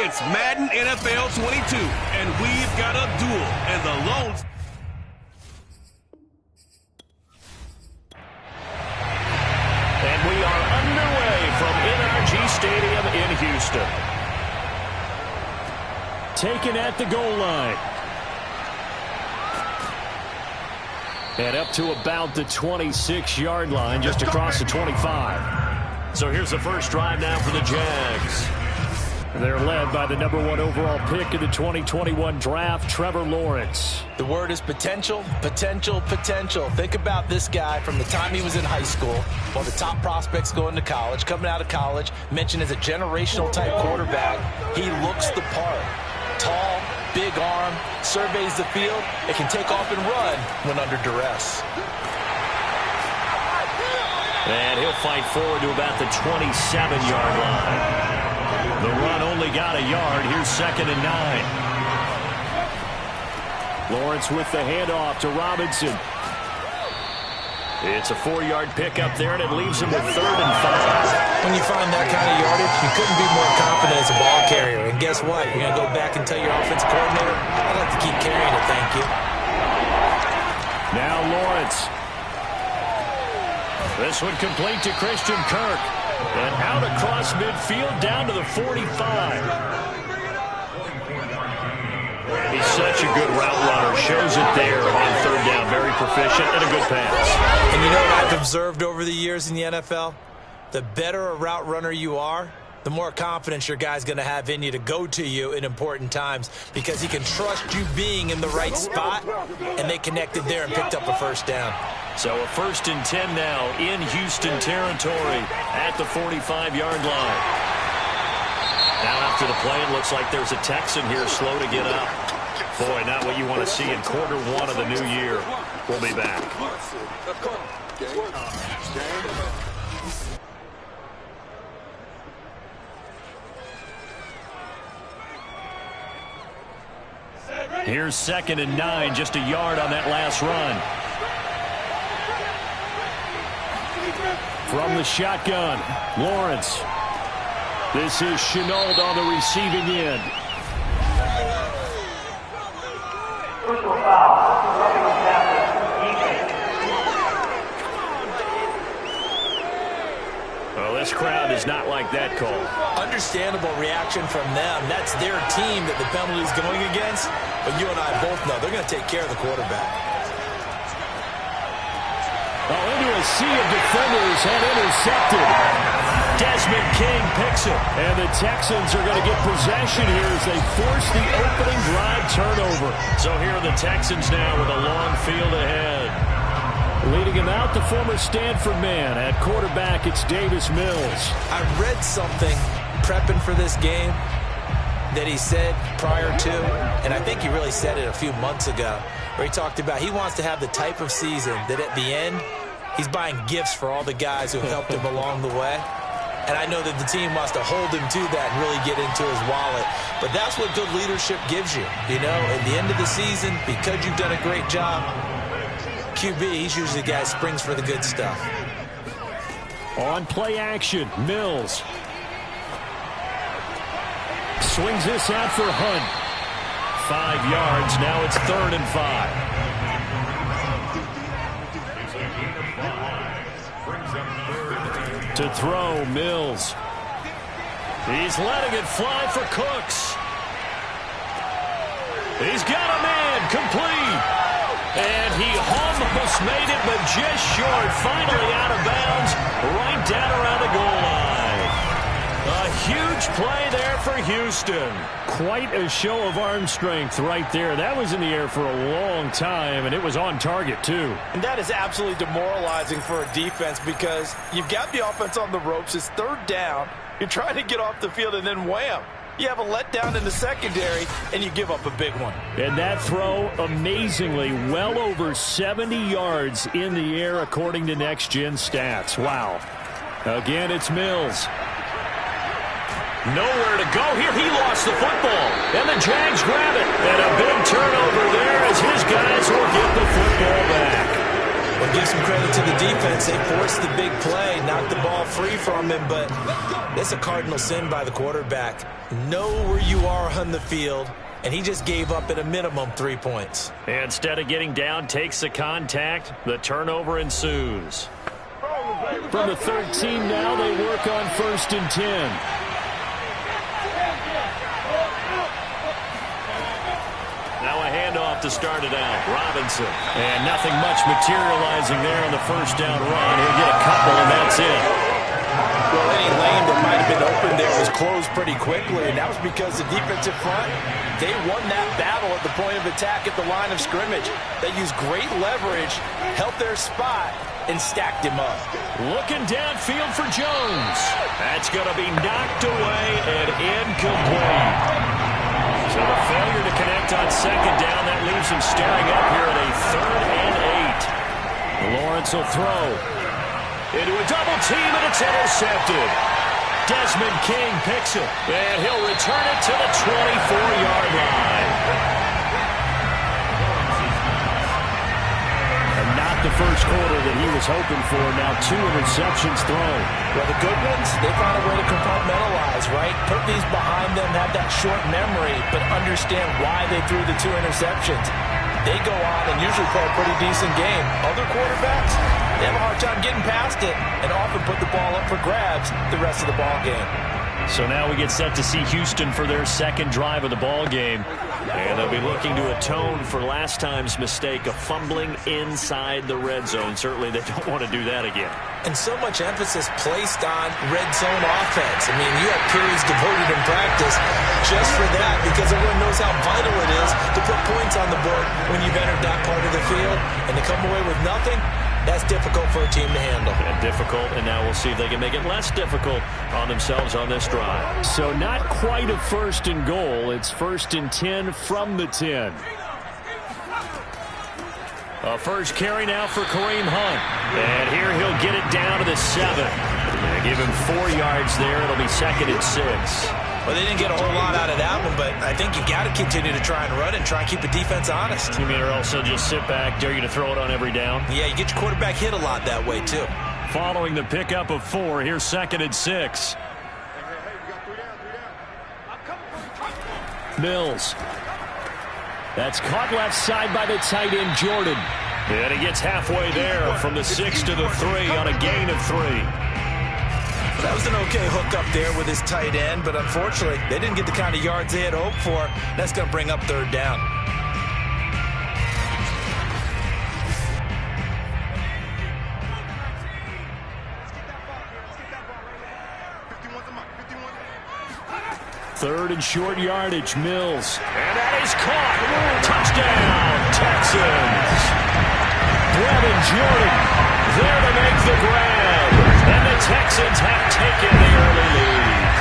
It's Madden NFL 22, and we've got a duel, and the lone... And we are underway from NRG Stadium in Houston. Taken at the goal line. And up to about the 26-yard line, just across the 25. So here's the first drive now for the Jags. They're led by the #1 overall pick in the 2021 draft, Trevor Lawrence. The word is potential, potential, potential. Think about this guy from the time he was in high school, while the top prospects going to college, coming out of college, mentioned as a generational type quarterback. He looks the part. Tall, big arm, surveys the field, and can take off and run when under duress. And he'll fight forward to about the 27-yard line. The run only got a yard. Here's 2nd and 9. Lawrence with the handoff to Robinson. It's a 4-yard pickup there, and it leaves him with 3rd and 5. When you find that kind of yardage, you couldn't be more confident as a ball carrier. And guess what? You're going to go back and tell your offensive coordinator, I'd like to keep carrying it, thank you. Now Lawrence. This one complete to Christian Kirk. And out across midfield down to the 45. He's such a good route runner. Shows it there on 3rd down. Very proficient and a good pass. And you know what I've observed over the years in the NFL? The better a route runner you are, the more confidence your guy's going to have in you to go to you in important times, because he can trust you being in the right spot, and they connected there and picked up a 1st down. So a 1st and 10 now in Houston territory at the 45-yard line. Now after the play, it looks like there's a Texan here slow to get up. Boy, not what you want to see in quarter 1 of the new year. We'll be back. Here's 2nd and 9, just a yard on that last run. From the shotgun, Lawrence. This is Shenault on the receiving end. Well, this crowd is not like that call. Understandable reaction from them. That's their team that the penalty's going against. But you and I both know they're going to take care of the quarterback. Into a sea of defenders and intercepted. Desmond King picks it. And the Texans are going to get possession here as they force the opening drive turnover. So here are the Texans now with a long field ahead. Leading him out, the former Stanford man. At quarterback, it's Davis Mills. I read something prepping for this game that he said prior to, and I think he really said it a few months ago, where he talked about he wants to have the type of season that at the end, he's buying gifts for all the guys who helped him along the way. And I know that the team wants to hold him to that and really get into his wallet. But that's what good leadership gives you. You know, at the end of the season, because you've done a great job, QB, he's usually the guy who springs for the good stuff. On play action, Mills. Swings this out for Hunt. 5 yards. Now it's 3rd and 5. To throw, Mills. He's letting it fly for Cooks. He's got a man, complete. And he almost made it, but just short. Finally out of bounds, right down around the goal line. A huge play there for Houston. Quite a show of arm strength right there. That was in the air for a long time, and it was on target, too. And that is absolutely demoralizing for a defense, because you've got the offense on the ropes. It's 3rd down. You're trying to get off the field, and then wham. You have a letdown in the secondary, and you give up a big one. And that throw, amazingly, well over 70 yards in the air, according to Next Gen Stats. Wow. Again, it's Mills. Nowhere to go here. He lost the football. And the Jags grab it. And a big turnover there as his guys will get the football back. Well, guess some credit to the defense. They forced the big play, knocked the ball free from him, but it's a cardinal sin by the quarterback. Know where you are on the field, and he just gave up at a minimum 3 points. Instead of getting down, takes the contact. The turnover ensues. From the 13 now, they work on 1st and 10. Now a handoff to start it out. Robinson. And nothing much materializing there on the first down run. He'll get a couple, and that's it. Well, any lane that might have been open there was closed pretty quickly, and that was because the defensive front, they won that battle at the point of attack at the line of scrimmage. They used great leverage, held their spot, and stacked him up. Looking downfield for Jones. That's going to be knocked away and incomplete. So the failure to connect on second down, that leaves him staring up here at a 3rd and 8. Lawrence will throw. Into a double team, and it's intercepted. Desmond King picks it, and he'll return it to the 24-yard line. And not the first quarter that he was hoping for. Now 2 interceptions thrown. Well, the good ones, they found a way to compartmentalize, right? Put these behind them, have that short memory, but understand why they threw the 2 interceptions. They go on and usually play a pretty decent game. Other quarterbacks, they have a hard time getting past it and often put the ball up for grabs the rest of the ball game. So now we get set to see Houston for their second drive of the ball game. And they'll be looking to atone for last time's mistake of fumbling inside the red zone. Certainly they don't want to do that again. And so much emphasis placed on red zone offense. I mean, you have periods devoted in practice just for that because everyone knows how vital it is to put points on the board when you've entered that part of the field. And to come away with nothing, that's difficult for a team to handle. And difficult, and now we'll see if they can make it less difficult on themselves on this drive. So not quite a 1st and goal. It's 1st and 10 from the 10. A first carry now for Kareem Hunt. And here he'll get it down to the 7. And give him 4 yards there. It'll be 2nd and 6. Well, they didn't get a whole lot out of that one, but I think you got to continue to try and run and try and keep the defense honest. You mean or also just sit back, dare you to throw it on every down? Yeah, you get your quarterback hit a lot that way, too. Following the pickup of 4, here's 2nd and 6. Mills. That's caught left side by the tight end, Jordan. And he gets halfway there from the 6 to the 3 on a gain of 3. That was an okay hook up there with his tight end, but unfortunately, they didn't get the kind of yards they had hoped for. That's going to bring up 3rd down. Third and short yardage, Mills. And that is caught. Touchdown, Texans. Brevin Jordan there to make the grab. And the Texans have taken the early lead.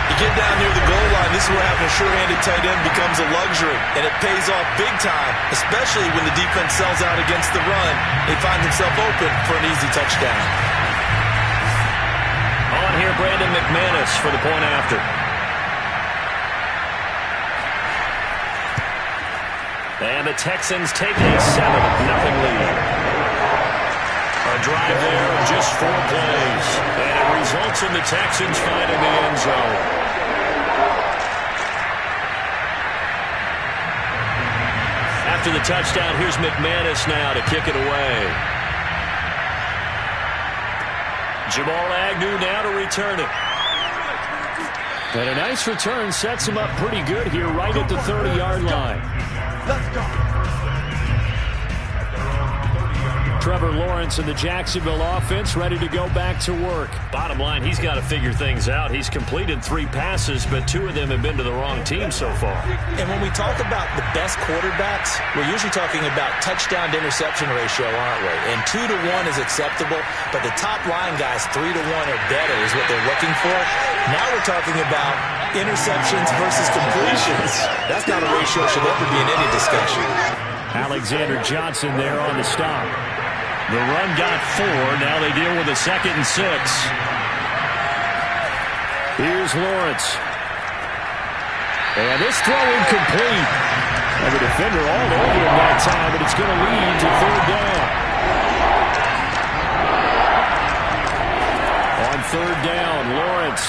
You get down near the goal line, this is where having a sure-handed tight end becomes a luxury, and it pays off big time, especially when the defense sells out against the run. They find themselves open for an easy touchdown. On here, Brandon McManus for the point after. And the Texans take a 7-0 lead. A drive there of just 4 plays. And it results in the Texans finding the end zone. After the touchdown, here's McManus now to kick it away. Jamal Agnew now to return it. And a nice return sets him up pretty good here right at the 30-yard line. Let's go. Trevor Lawrence and the Jacksonville offense ready to go back to work. Bottom line, he's got to figure things out. He's completed 3 passes, but 2 of them have been to the wrong team so far. And when we talk about the best quarterbacks, we're usually talking about touchdown to interception ratio, aren't we? And 2 to 1 is acceptable, but the top line guys, 3 to 1 or better is what they're looking for. Now we're talking about interceptions versus completions. That's not a ratio that should ever be in any discussion. Alexander Johnson there on the stop. The run got 4. Now they deal with a 2nd and 6. Here's Lawrence. And this throw incomplete. And the defender all over him that time, but it's going to lead to 3rd down. third down. Lawrence.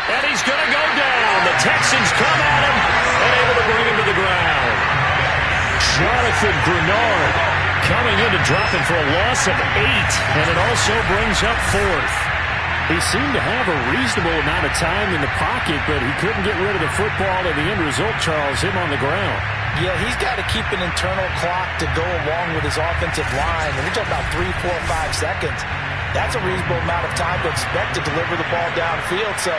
And he's going to go down. The Texans come at him and able to bring him to the ground. Jonathan Grenard coming in to drop him for a loss of 8. And it also brings up 4th. He seemed to have a reasonable amount of time in the pocket, but he couldn't get rid of the football, and the end result, Charles, him on the ground. Yeah, he's got to keep an internal clock to go along with his offensive line. And we're talking about 3, 4, 5 seconds. That's a reasonable amount of time to expect to deliver the ball downfield. So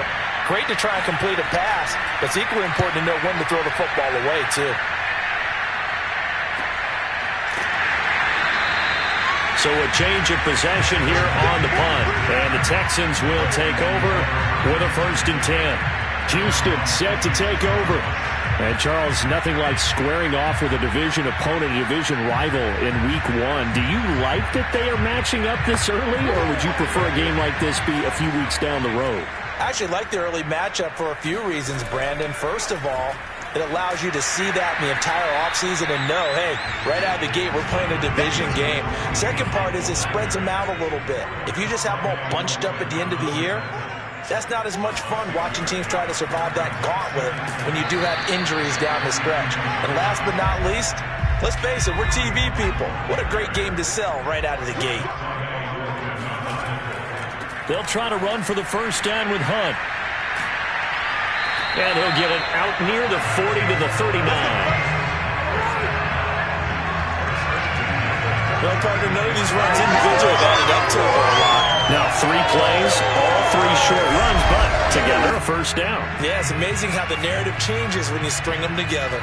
great to try and complete a pass, but it's equally important to know when to throw the football away, too. So a change of possession here on the punt. And the Texans will take over with a 1st and 10. Houston set to take over. And Charles, nothing like squaring off with a division opponent, a division rival in week 1. Do you like that they are matching up this early, or would you prefer a game like this be a few weeks down the road? I actually like the early matchup for a few reasons, Brandon. First of all, it allows you to see that in the entire offseason and know, hey, right out of the gate, we're playing a division game. Second part is it spreads them out a little bit. If you just have them all bunched up at the end of the year, that's not as much fun watching teams try to survive that gauntlet when you do have injuries down the stretch. And last but not least, let's face it, we're TV people. What a great game to sell right out of the gate. They'll try to run for the 1st down with Hunt. And he'll get it out near the 40 to the 39. Well, partner, none of these runs individually have added up to a whole lot. Now 3 plays, all 3 short runs, but together a 1st down. Yeah, it's amazing how the narrative changes when you string them together.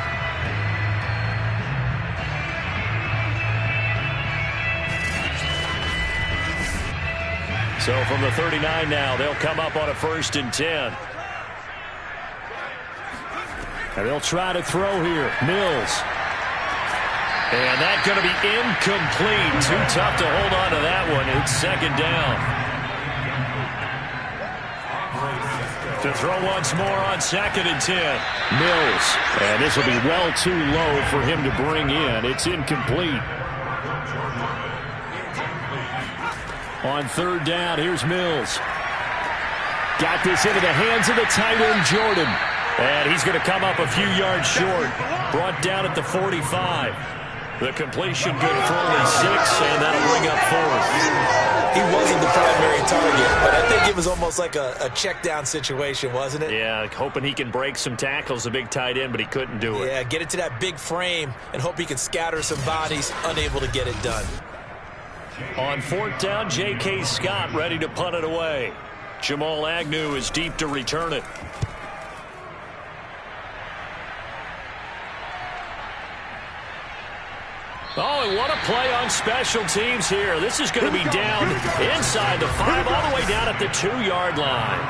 So from the 39 now, they'll come up on a 1st and 10. And they'll try to throw here. Mills. And that's going to be incomplete. Too tough to hold on to that one. It's 2nd down. To throw once more on 2nd and 10. Mills. And this will be well too low for him to bring in. It's incomplete. On 3rd down, here's Mills. Got this into the hands of the tight end, Jordan. And he's going to come up a few yards short. Brought down at the 45. The completion good for only 6, and that'll bring up 4th. He wasn't the primary target, but I think it was almost like a check down situation, wasn't it? Yeah, hoping he can break some tackles, a big tight end, but he couldn't do it. Yeah, get it to that big frame and hope he can scatter some bodies, unable to get it done. On 4th down, J.K. Scott ready to punt it away. Jamal Agnew is deep to return it. Oh, and what a play on special teams here. This is going to be down inside the 5, all the way down at the 2-yard line.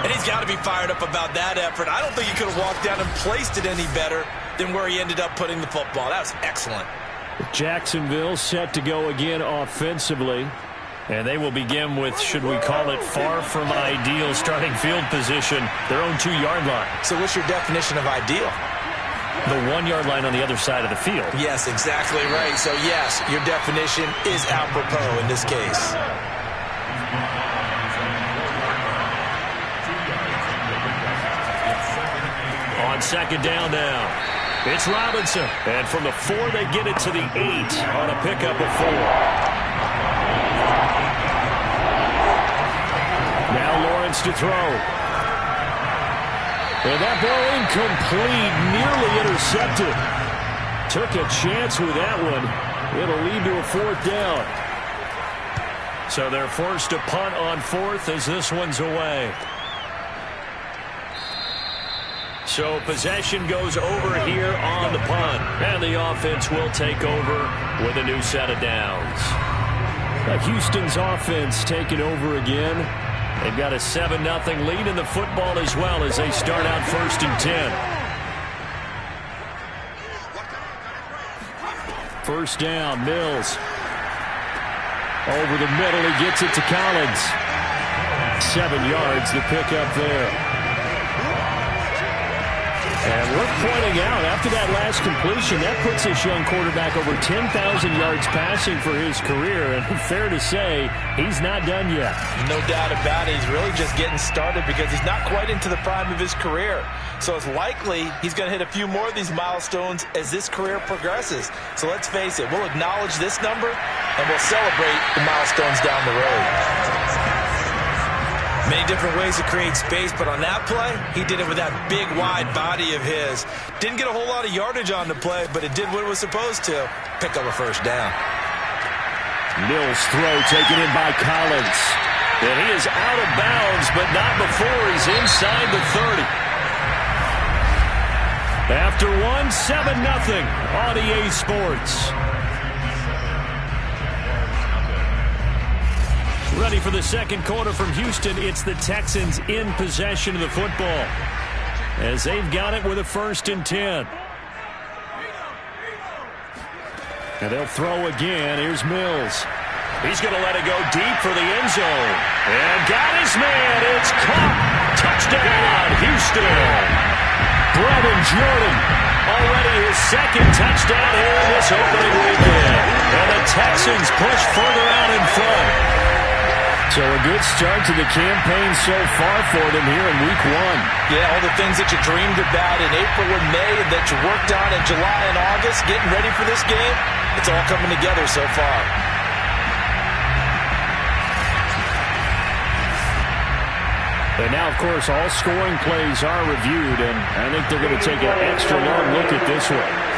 And he's got to be fired up about that effort. I don't think he could have walked down and placed it any better than where he ended up putting the football. That was excellent. Jacksonville set to go again offensively. And they will begin with, should we call it, far from ideal starting field position, their own 2-yard line. So what's your definition of ideal? The 1-yard line on the other side of the field. Yes, exactly right. So, yes, your definition is apropos in this case. On 2nd down now, it's Robinson. And from the 4, they get it to the 8 on a pickup of 4. Now Lawrence to throw. And that ball incomplete, nearly intercepted. Took a chance with that one. It'll lead to a 4th down. So they're forced to punt on 4th as this one's away. So possession goes over here on the punt. And the offense will take over with a new set of downs. Houston's offense taking over again. They've got a 7-0 lead in the football as well as they start out 1st and 10. 1st down, Mills. Over the middle, he gets it to Collins. 7 yards, the pickup there. And we're pointing out, after that last completion, that puts this young quarterback over 10,000 yards passing for his career. And fair to say, he's not done yet. No doubt about it. He's really just getting started because he's not quite into the prime of his career. So it's likely he's going to hit a few more of these milestones as this career progresses. So let's face it, we'll acknowledge this number and we'll celebrate the milestones down the road. Many different ways to create space, but on that play, he did it with that big, wide body of his. Didn't get a whole lot of yardage on the play, but it did what it was supposed to. Pick up a first down. Mills' throw taken in by Collins. And he is out of bounds, but not before he's inside the 30. After one, 7-0 on EA Sports. Ready for the second quarter from Houston. It's the Texans in possession of the football as they've got it with a 1st and 10. And they'll throw again. Here's Mills. He's going to let it go deep for the end zone. And got his man. It's caught. Touchdown, Houston. Brevin Jordan, already his 2nd touchdown here in this opening weekend. And the Texans push further out in front. So a good start to the campaign so far for them here in Week 1. Yeah, all the things that you dreamed about in April and May and that you worked on in July and August, getting ready for this game, it's all coming together so far. And now, of course, all scoring plays are reviewed, and I think they're going to take an extra long look at this one.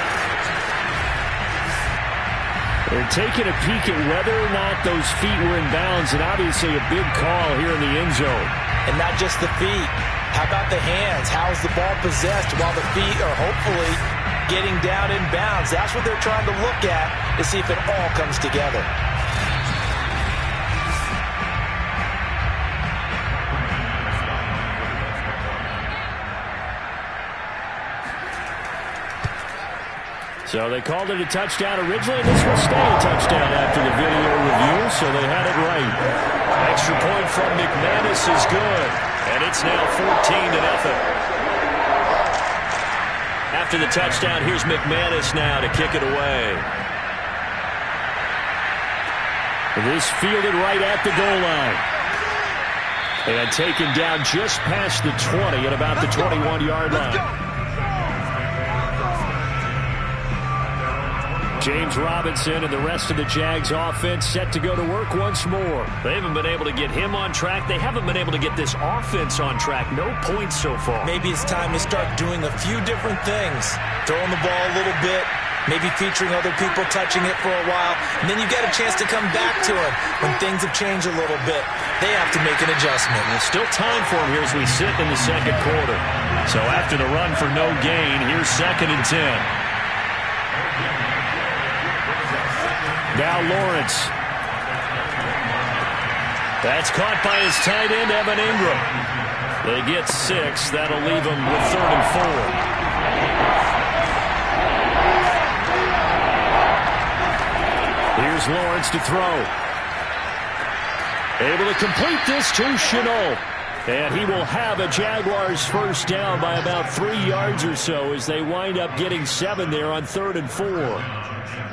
They're taking a peek at whether or not those feet were in bounds, and obviously a big call here in the end zone. And not just the feet. How about the hands? How's the ball possessed while the feet are hopefully getting down in bounds? That's what they're trying to look at to see if it all comes together. So they called it a touchdown originally, and this will stay a touchdown after the video review, so they had it right. Extra point from McManus is good, and it's now 14-0. After the touchdown, here's McManus now to kick it away. This fielded right at the goal line. And taken down just past the 20 at about the 21-yard line. James Robinson and the rest of the Jags offense set to go to work once more. They haven't been able to get him on track. They haven't been able to get this offense on track. No points so far. Maybe it's time to start doing a few different things. Throwing the ball a little bit, maybe featuring other people touching it for a while, and then you get a chance to come back to it when things have changed a little bit. They have to make an adjustment. There's still time for him here as we sit in the second quarter. So after the run for no gain, here's 2nd and 10. Now Lawrence. That's caught by his tight end, Evan Ingram. They get 6. That'll leave them with 3rd and 4. Here's Lawrence to throw. Able to complete this to Shenault. And he will have a Jaguars first down by about 3 yards or so as they wind up getting 7 there on 3rd and 4.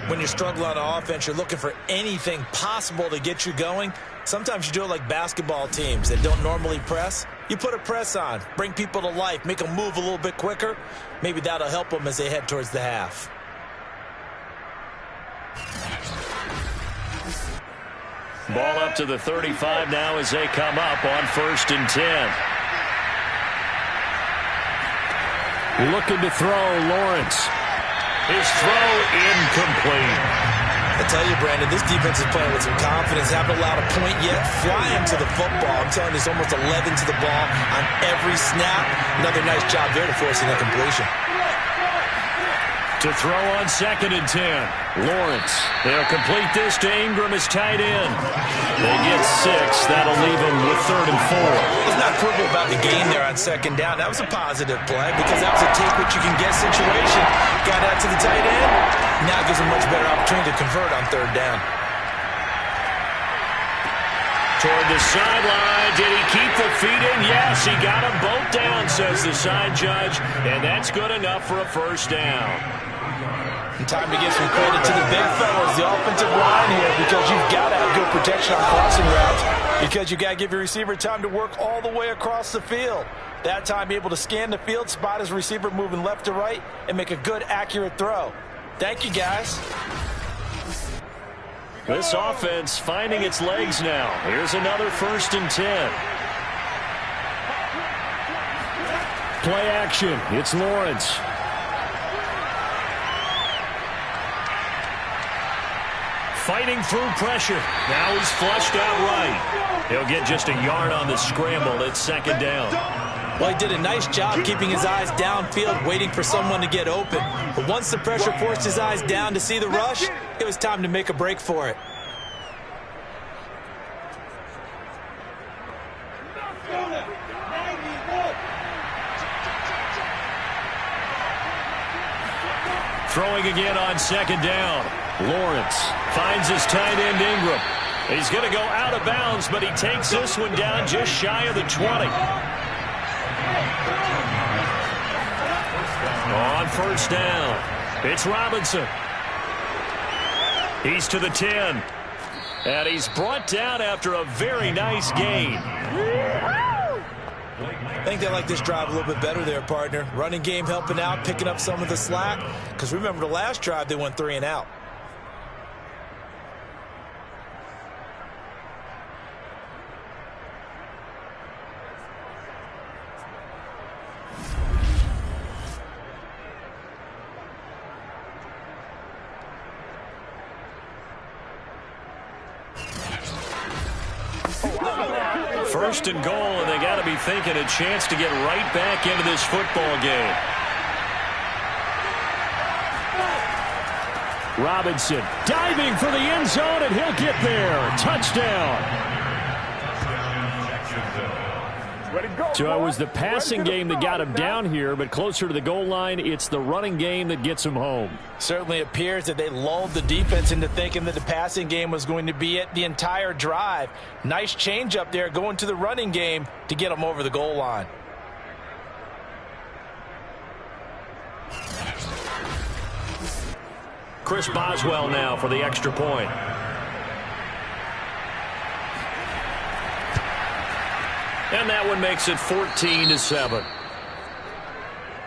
When you're struggling on offense, you're looking for anything possible to get you going. Sometimes you do it like basketball teams that don't normally press. You put a press on, bring people to life, make them move a little bit quicker. Maybe that'll help them as they head towards the half. Ball up to the 35 now as they come up on 1st and 10. Looking to throw, Lawrence. His throw incomplete. I tell you, Brandon, this defense is playing with some confidence. Haven't allowed a point yet. Flying to the football. I'm telling you, there's almost 11 to the ball on every snap. Another nice job there to forcing a completion. To throw on 2nd and 10. Lawrence. They'll complete this to Ingram as tight end. They get 6. That'll leave them with 3rd and 4. Let's not quibble about the gain there on 2nd down. That was a positive play because that was a take what you can get situation. Got out to the tight end. Now it gives them much better opportunity to convert on 3rd down. toward the sideline. Did he keep the feet in? Yes, he got them both down, says the side judge. And that's good enough for a first down. And time to give some credit to the big fellas, the offensive line here, because you've got to have good protection on crossing routes, because you've got to give your receiver time to work all the way across the field. That time, able to scan the field, spot his receiver moving left to right, and make a good, accurate throw. Thank you, guys. This offense finding its legs now. Here's another 1st and 10. Play action. It's Lawrence. Fighting through pressure. Now he's flushed out right. He'll get just a yard on the scramble. It's 2nd down. Well, he did a nice job keeping his eyes downfield, waiting for someone to get open. But once the pressure forced his eyes down to see the rush, it was time to make a break for it. Throwing again on 2nd down. Lawrence finds his tight end Ingram. He's going to go out of bounds, but he takes this one down just shy of the 20. On 1st down, it's Robinson. He's to the 10. And he's brought down after a very nice gain. I think they like this drive a little bit better there, partner. Running game helping out, picking up some of the slack. Because remember, the last drive, they went 3 and out. First and goal, and they got to be thinking a chance to get right back into this football game. Robinson diving for the end zone, and he'll get there. Touchdown. So it was the passing game that got him down here, but closer to the goal line, it's the running game that gets him home. Certainly appears that they lulled the defense into thinking that the passing game was going to be it the entire drive. Nice change up there going to the running game to get them over the goal line. Chris Boswell now for the extra point. And that one makes it 14-7.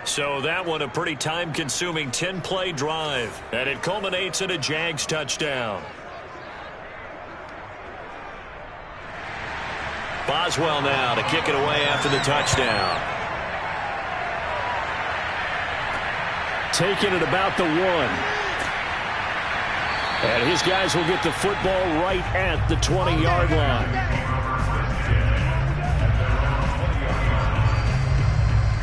So that one a pretty time-consuming 10-play drive. And it culminates in a Jags touchdown. Boswell now to kick it away after the touchdown. Taking it about the 1. And his guys will get the football right at the 20-yard line.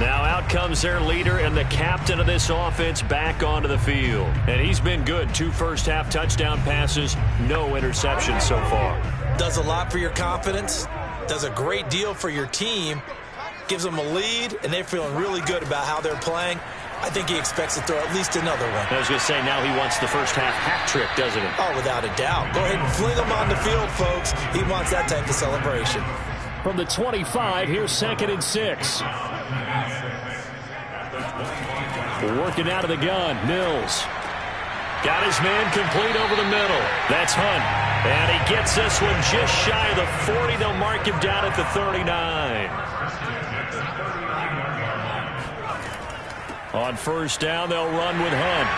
Now out comes their leader and the captain of this offense back onto the field. And he's been good. 2 first-half touchdown passes, no interceptions so far. Does a lot for your confidence, does a great deal for your team, gives them a lead, and they're feeling really good about how they're playing. I think he expects to throw at least another one. I was going to say, now he wants the first-half hat trick, doesn't he? Oh, without a doubt. Go ahead and fling him on the field, folks. He wants that type of celebration. From the 25, here's 2nd and 6. Working out of the gun, Mills. Got his man complete over the middle. That's Hunt. And he gets this one just shy of the 40. They'll mark him down at the 39. On 1st down, they'll run with Hunt.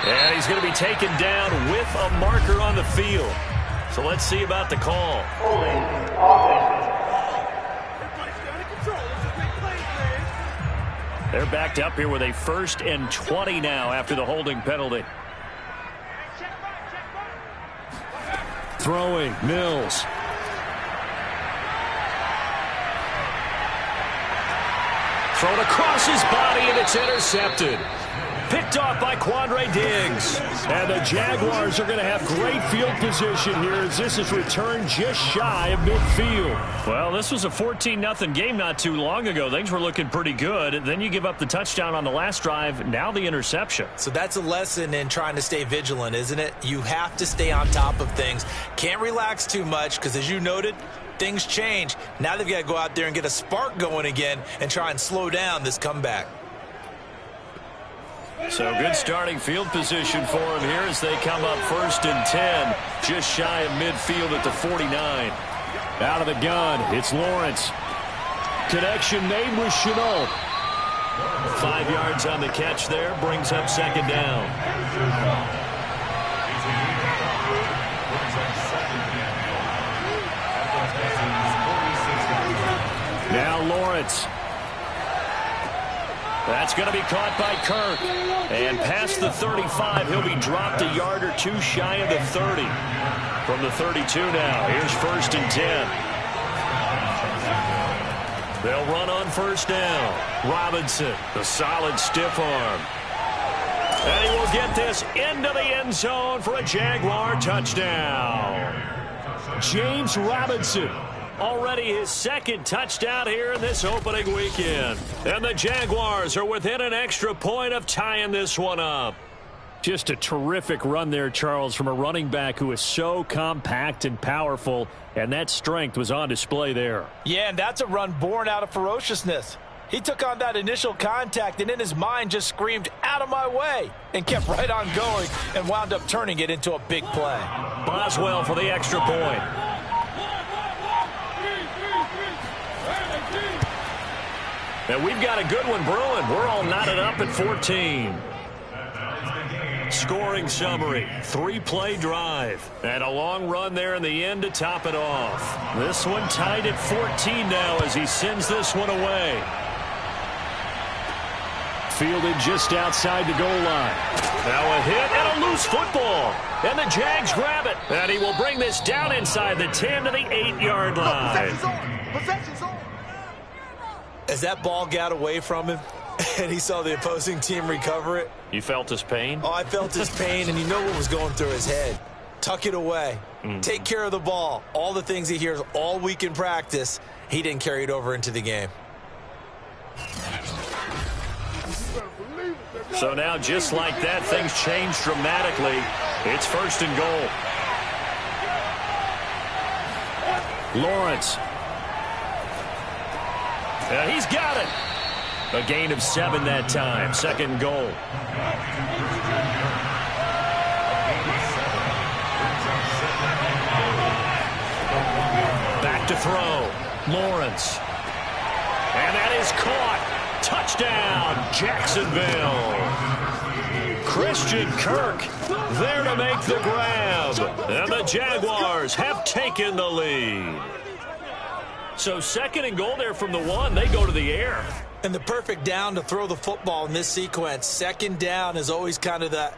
And he's going to be taken down with a marker on the field. So let's see about the call. They're backed up here with a 1st and 20 now after the holding penalty. Throwing, Mills. Thrown across his body, and it's intercepted. Picked off by Quandre Diggs. And the Jaguars are going to have great field position here as this is returned just shy of midfield. Well, this was a 14-0 game not too long ago. Things were looking pretty good. Then you give up the touchdown on the last drive. Now the interception. So that's a lesson in trying to stay vigilant, isn't it? You have to stay on top of things. Can't relax too much because, as you noted, things change. Now they've got to go out there and get a spark going again and try and slow down this comeback. So good starting field position for him here as they come up 1st and 10, just shy of midfield at the 49. Out of the gun, it's Lawrence. Connection made with Shenault. 5 yards on the catch there, brings up 2nd down. Now Lawrence. That's going to be caught by Kirk. And past the 35, he'll be dropped a yard or two shy of the 30. From the 32 now, here's 1st and 10. They'll run on 1st down. Robinson, the solid stiff arm. And he will get this into the end zone for a Jaguar touchdown. James Robinson. Already his 2nd touchdown here in this opening weekend. And the Jaguars are within an extra point of tying this one up. Just a terrific run there, Charles, from a running back who is so compact and powerful, and that strength was on display there. Yeah, and that's a run born out of ferociousness. He took on that initial contact and in his mind just screamed, "Out of my way," and kept right on going and wound up turning it into a big play. Boswell for the extra point. And we've got a good one brewing. We're all knotted up at 14. Scoring summary, 3-play drive. And a long run there in the end to top it off. This one tied at 14 now as he sends this one away. Fielded just outside the goal line. Now a hit and a loose football. And the Jags grab it. And he will bring this down inside the 10 to the 8-yard line. Possession's on. As that ball got away from him and he saw the opposing team recover it. You felt his pain? Oh, I felt his pain, and you know what was going through his head. Tuck it away. Take care of the ball. All the things he hears all week in practice, he didn't carry it over into the game. So now, just like that, things change dramatically. It's 1st and goal. Lawrence. And he's got it. A gain of 7 that time. 2nd and goal. Back to throw. Lawrence. And that is caught. Touchdown, Jacksonville. Christian Kirk there to make the grab. And the Jaguars have taken the lead. So 2nd and goal there from the 1. They go to the air. And the perfect down to throw the football in this sequence. 2nd down is always kind of the,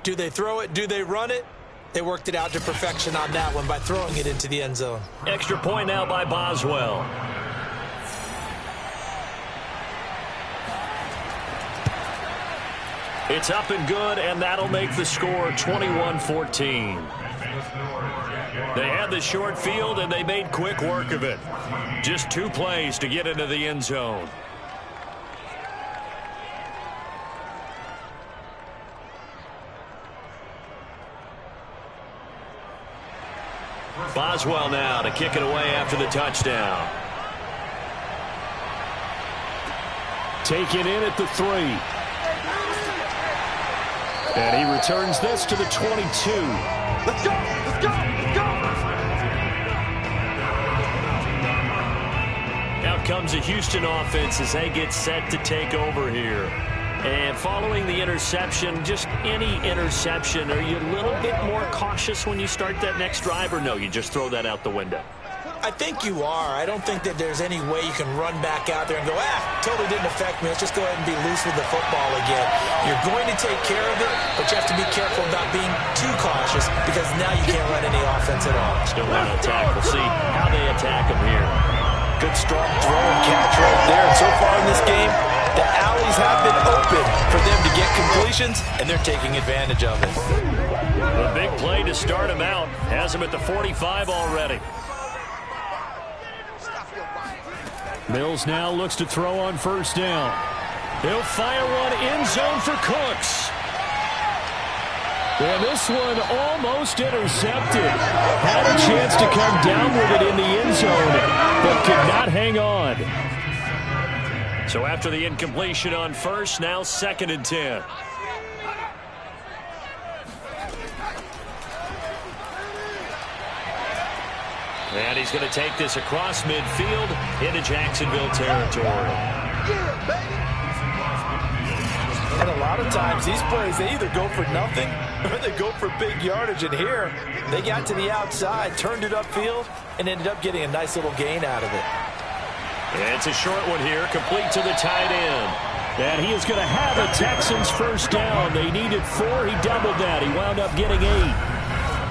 do they throw it, do they run it? They worked it out to perfection on that one by throwing it into the end zone. Extra point now by Boswell. It's up and good, and that'll make the score 21-14. They had the short field, and they made quick work of it. Just 2 plays to get into the end zone. Boswell now to kick it away after the touchdown. Taken in at the 3. And he returns this to the 22. Let's go! Let's go! Let's go! Out comes the Houston offense as they get set to take over here. And following the interception, just any interception, are you a little bit more cautious when you start that next drive, or no, you just throw that out the window? I think you are. I don't think that there's any way you can run back out there and go, totally didn't affect me. Let's just go ahead and be loose with the football again. You're going to take care of it, but you have to be careful about being too cautious because now you can't run any offense at all. Still want to attack. We'll see how they attack him here. Good strong throw and catch right there. And so far in this game, the alleys have been open for them to get completion. completions, and they're taking advantage of it. The big play to start him out has him at the 45 already. Mills now looks to throw on first down. He'll fire one end zone for Cooks. And this one almost intercepted. Had a chance to come down with it in the end zone, but could not hang on. So after the incompletion on first, now 2nd and 10. And he's going to take this across midfield into Jacksonville territory. And a lot of times these plays, they either go for nothing or they go for big yardage. And here, they got to the outside, turned it upfield, and ended up getting a nice little gain out of it. It's a short one here, complete to the tight end. And he is going to have a Texans first down. They needed 4. He doubled that. He wound up getting 8.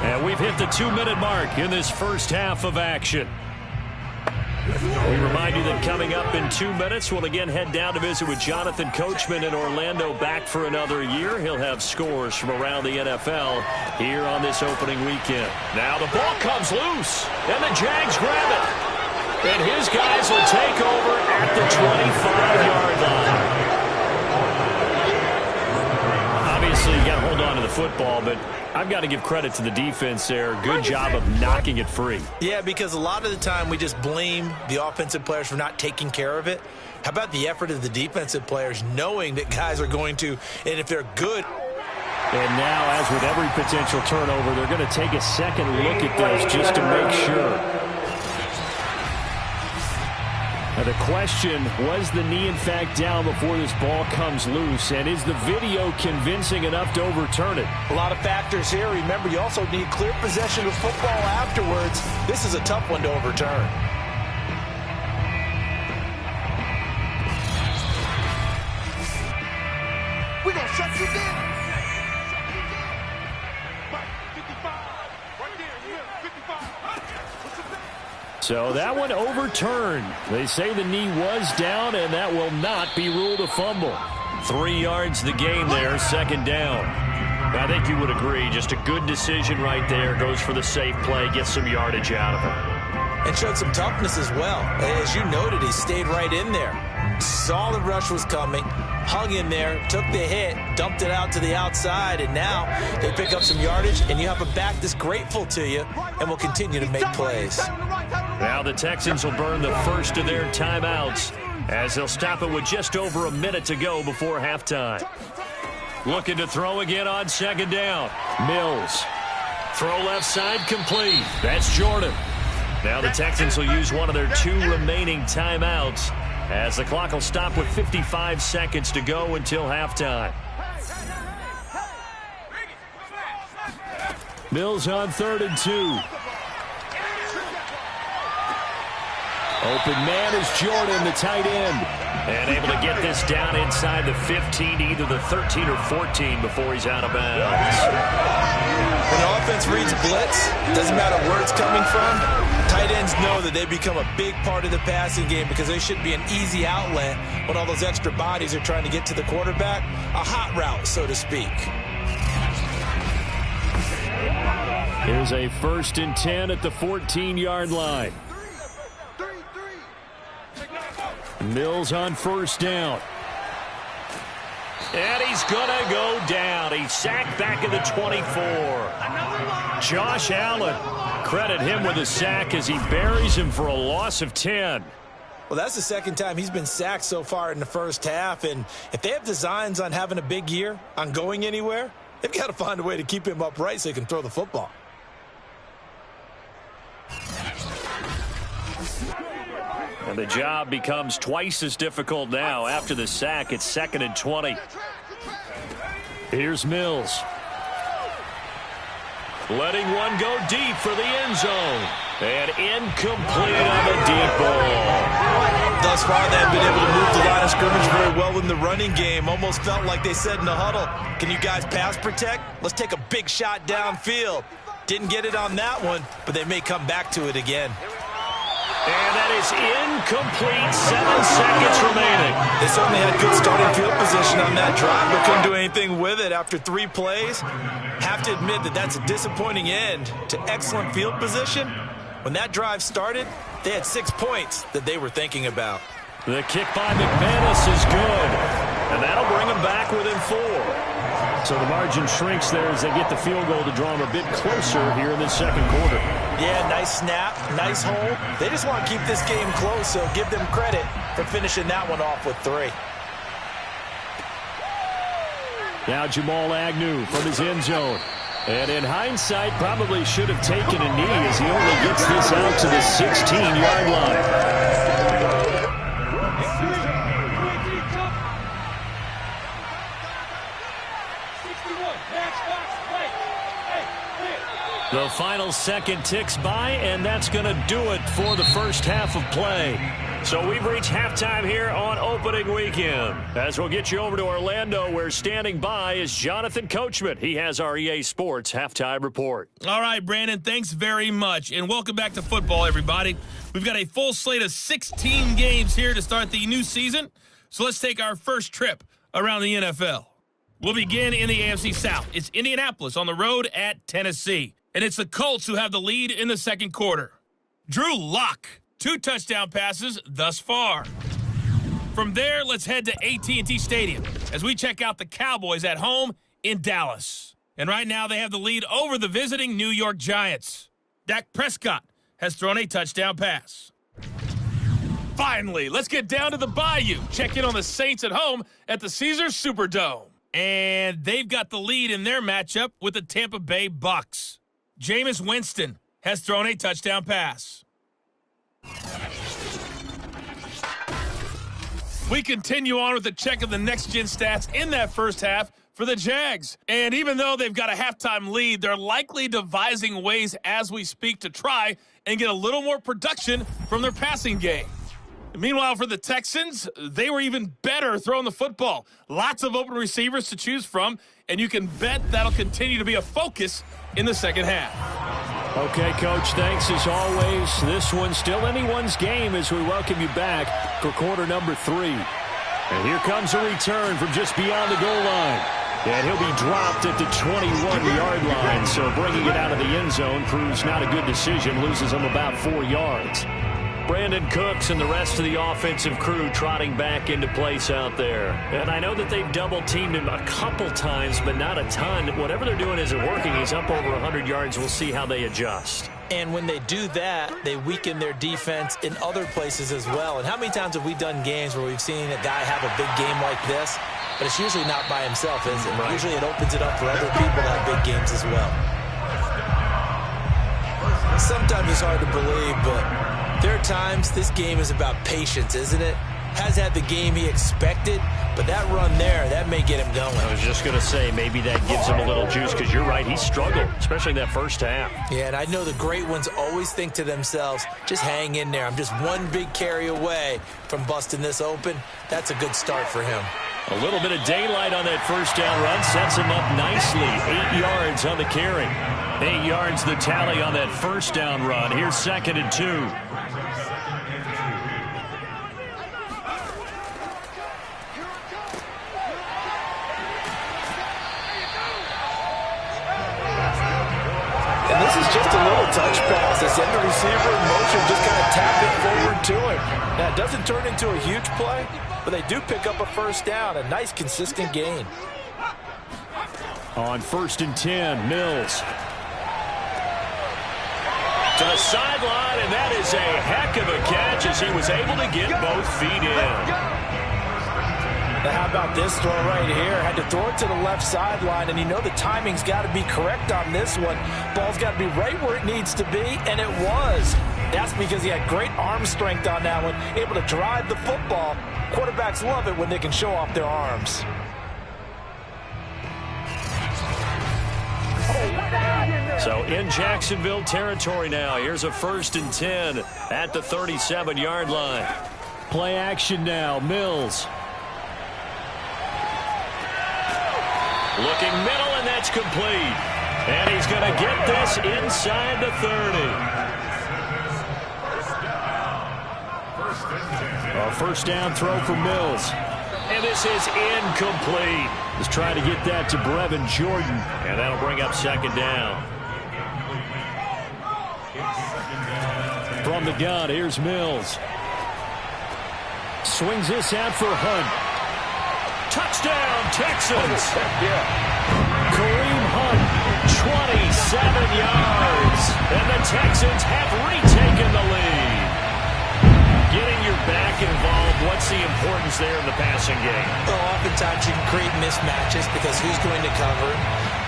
And we've hit the 2-minute mark in this first half of action. We remind you that coming up in 2 minutes, we'll again head down to visit with Jonathan Coachman in Orlando, back for another year. He'll have scores from around the NFL here on this opening weekend. Now the ball comes loose, and the Jags grab it. And his guys will take over at the 25-yard line. Obviously, you got to hold on to the football, but I've got to give credit to the defense there. Good job of knocking it free. Yeah, because a lot of the time we just blame the offensive players for not taking care of it. How about the effort of the defensive players knowing that guys are going to, and if they're good. And now, as with every potential turnover, they're going to take a second look at this just to make sure. Now the question, was the knee in fact down before this ball comes loose? And is the video convincing enough to overturn it? A lot of factors here. Remember, you also need clear possession of football afterwards. This is a tough one to overturn. We're going to shut you down. So that one overturned. They say the knee was down, and that will not be ruled a fumble. 3 yards the gain there, 2nd down. I think you would agree, just a good decision right there. Goes for the safe play, gets some yardage out of it. And showed some toughness as well. As you noted, he stayed right in there. Saw the rush was coming, hung in there, took the hit, dumped it out to the outside, and now they pick up some yardage, and you have a back that's grateful to you and will continue to make plays. Now the Texans will burn the first of their timeouts as they'll stop it with just over a minute to go before halftime. Looking to throw again on 2nd down. Mills. Throw left side complete. That's Jordan. Now the Texans will use one of their 2 remaining timeouts as the clock will stop with 55 seconds to go until halftime. Mills on 3rd and 2. Open man is Jordan, the tight end. And able to get this down inside the 15, either the 13 or 14 before he's out of bounds. When the offense reads blitz, doesn't matter where it's coming from, tight ends know that they become a big part of the passing game because they should be an easy outlet when all those extra bodies are trying to get to the quarterback. A hot route, so to speak. Here's a 1st and 10 at the 14-yard line. Mills on first down. And he's going to go down. He's sacked back at the 24. Josh Allen, credit him with a sack as he buries him for a loss of 10. Well, that's the 2nd time he's been sacked so far in the first half. And if they have designs on having a big year, on going anywhere, they've got to find a way to keep him upright so he can throw the football. And the job becomes twice as difficult now. After the sack, it's 2nd and 20. Here's Mills. Letting one go deep for the end zone. And incomplete on the deep ball. Thus far, they have been able to move the line of scrimmage very well in the running game. Almost felt like they said in the huddle, can you guys pass protect? Let's take a big shot downfield. Didn't get it on that one, but they may come back to it again. And that is incomplete. 7 seconds remaining. They certainly had good starting field position on that drive, but couldn't do anything with it after 3 plays. Have to admit that that's a disappointing end to excellent field position. When that drive started, they had 6 points that they were thinking about. The kick by McManus is good. And that'll bring them back within 4. So the margin shrinks there as they get the field goal to draw them a bit closer here in the second quarter. Yeah, nice snap, nice hold. They just want to keep this game close, so give them credit for finishing that one off with 3. Now Jamal Agnew from his end zone. And in hindsight, probably should have taken a knee as he only gets this out to the 16-yard line. The final second ticks by, and that's going to do it for the first half of play. So we've reached halftime here on opening weekend. As we'll get you over to Orlando, where standing by is Jonathan Coachman. He has our EA Sports halftime report. All right, Brandon, thanks very much. And welcome back to football, everybody. We've got a full slate of 16 games here to start the new season. So let's take our first trip around the NFL. We'll begin in the AFC South. It's Indianapolis on the road at Tennessee. And it's the Colts who have the lead in the second quarter. Drew Lock, 2 touchdown passes thus far. From there, let's head to AT&T Stadium as we check out the Cowboys at home in Dallas. And right now, they have the lead over the visiting New York Giants. Dak Prescott has thrown a touchdown pass. Finally, let's get down to the Bayou. Check in on the Saints at home at the Caesars Superdome. And they've got the lead in their matchup with the Tampa Bay Bucks. Jameis Winston has thrown a touchdown pass. We continue on with a check of the next-gen stats in that first half for the Jags. And even though they've got a halftime lead, they're likely devising ways as we speak to try and get a little more production from their passing game. Meanwhile, for the Texans, they were even better throwing the football. Lots of open receivers to choose from, and you can bet that'll continue to be a focus in the second half. Okay, Coach, thanks as always. This one's still anyone's game as we welcome you back for quarter number 3. And here comes a return from just beyond the goal line. And he'll be dropped at the 21-yard line, so bringing it out of the end zone proves not a good decision, loses him about 4 yards. Brandon Cooks and the rest of the offensive crew trotting back into place out there. And I know that they've double-teamed him a couple times, but not a ton. Whatever they're doing isn't working. He's up over 100 yards. We'll see how they adjust. And when they do that, they weaken their defense in other places as well. And how many times have we done games where we've seen a guy have a big game like this? But it's usually not by himself, is it? Right. Usually it opens it up for other people to have big games as well. Sometimes it's hard to believe, but there are times this game is about patience, isn't it? Has had the game he expected, but that run there, that may get him going. I was just going to say, maybe that gives him a little juice, because you're right, he struggled, especially in that first half. Yeah, and I know the great ones always think to themselves, just hang in there. I'm just one big carry away from busting this open. That's a good start for him. A little bit of daylight on that first down run sets him up nicely. 8 yards on the carry. 8 yards the tally on that first down run. Here's 2nd and 2. And this is just a little touch pass. They send the receiver in motion, just kind of tap it forward to him. Now, it doesn't turn into a huge play, but they do pick up a first down, a nice, consistent gain. On 1st and 10, Mills. To the sideline, and that is a heck of a catch as he was able to get both feet in. Now, how about this throw right here? Had to throw it to the left sideline, and you know the timing's got to be correct on this one. Ball's got to be right where it needs to be, and it was. That's because he had great arm strength on that one, able to drive the football. Quarterbacks love it when they can show off their arms. So in Jacksonville territory now. Here's a 1st and 10 at the 37-yard line. Play action now, Mills. Looking middle, and that's complete. And he's going to get this inside the 30. A first down throw for Mills. And this is incomplete. Just trying to get that to Brevin Jordan. And that'll bring up second down. From the gun, here's Mills. Swings this out for Hunt. Touchdown, Texans. Kareem Hunt, 27 yards. And the Texans have retaken the lead. Getting your back involved, what's the importance there in the passing game? Well, oftentimes you can create mismatches because who's going to cover,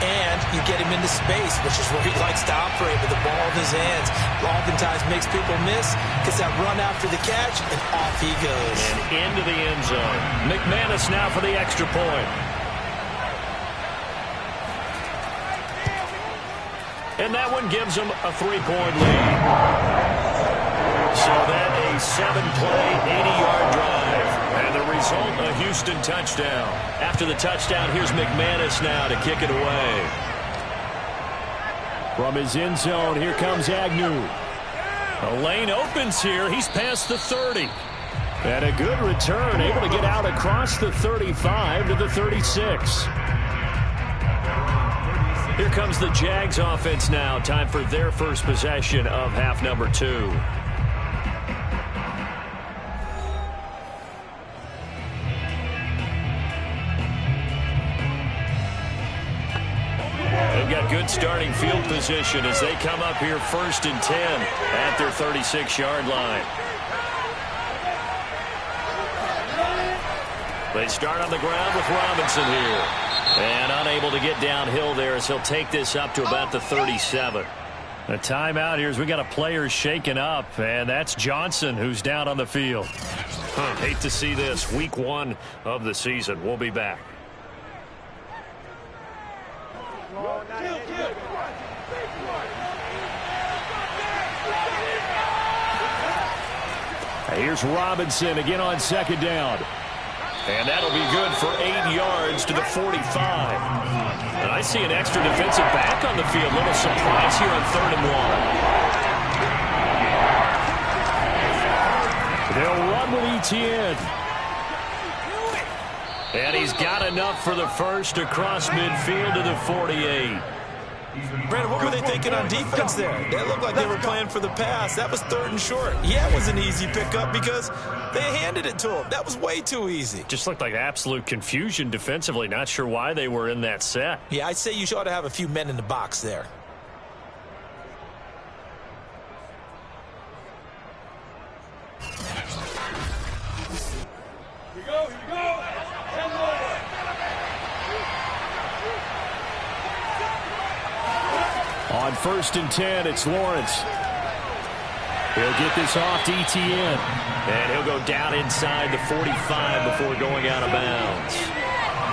and you get him into space, which is where he likes to operate with the ball in his hands. Oftentimes makes people miss, gets that run after the catch, and off he goes. And into the end zone. McManus now for the extra point. And that one gives them a 3-point lead. So that a 7-play, 80-yard drive. And the result, a Houston touchdown. After the touchdown, here's McManus now to kick it away. from his end zone, here comes Agnew. The lane opens here. He's past the 30. And a good return, able to get out across the 35 to the 36. Here comes the Jags offense now. Time for their first possession of half number 2. They've got good starting field position as they come up here 1st and 10 at their 36-yard line. They start on the ground with Robinson here. And unable to get downhill there as he'll take this up to about the 37. A timeout here as we got a player shaken up, and that's Johnson who's down on the field. Hate to see this. Week 1 of the season. We'll be back. Here's Robinson again on 2nd down. And that'll be good for 8 yards to the 45. And I see an extra defensive back on the field. Little surprise here on 3rd and 1. They'll run with Etienne. And he's got enough for the first across midfield to the 48. Brandon, what were they thinking on defense there? They looked like they were playing for the pass. That was 3rd and short. Yeah, it was an easy pickup because they handed it to him. That was way too easy. Just looked like absolute confusion defensively. Not sure why they were in that set. Yeah, I'd say you ought to have a few men in the box there. Here we go. On 1st and 10, it's Lawrence. He'll get this off to Etienne. And he'll go down inside the 45 before going out of bounds.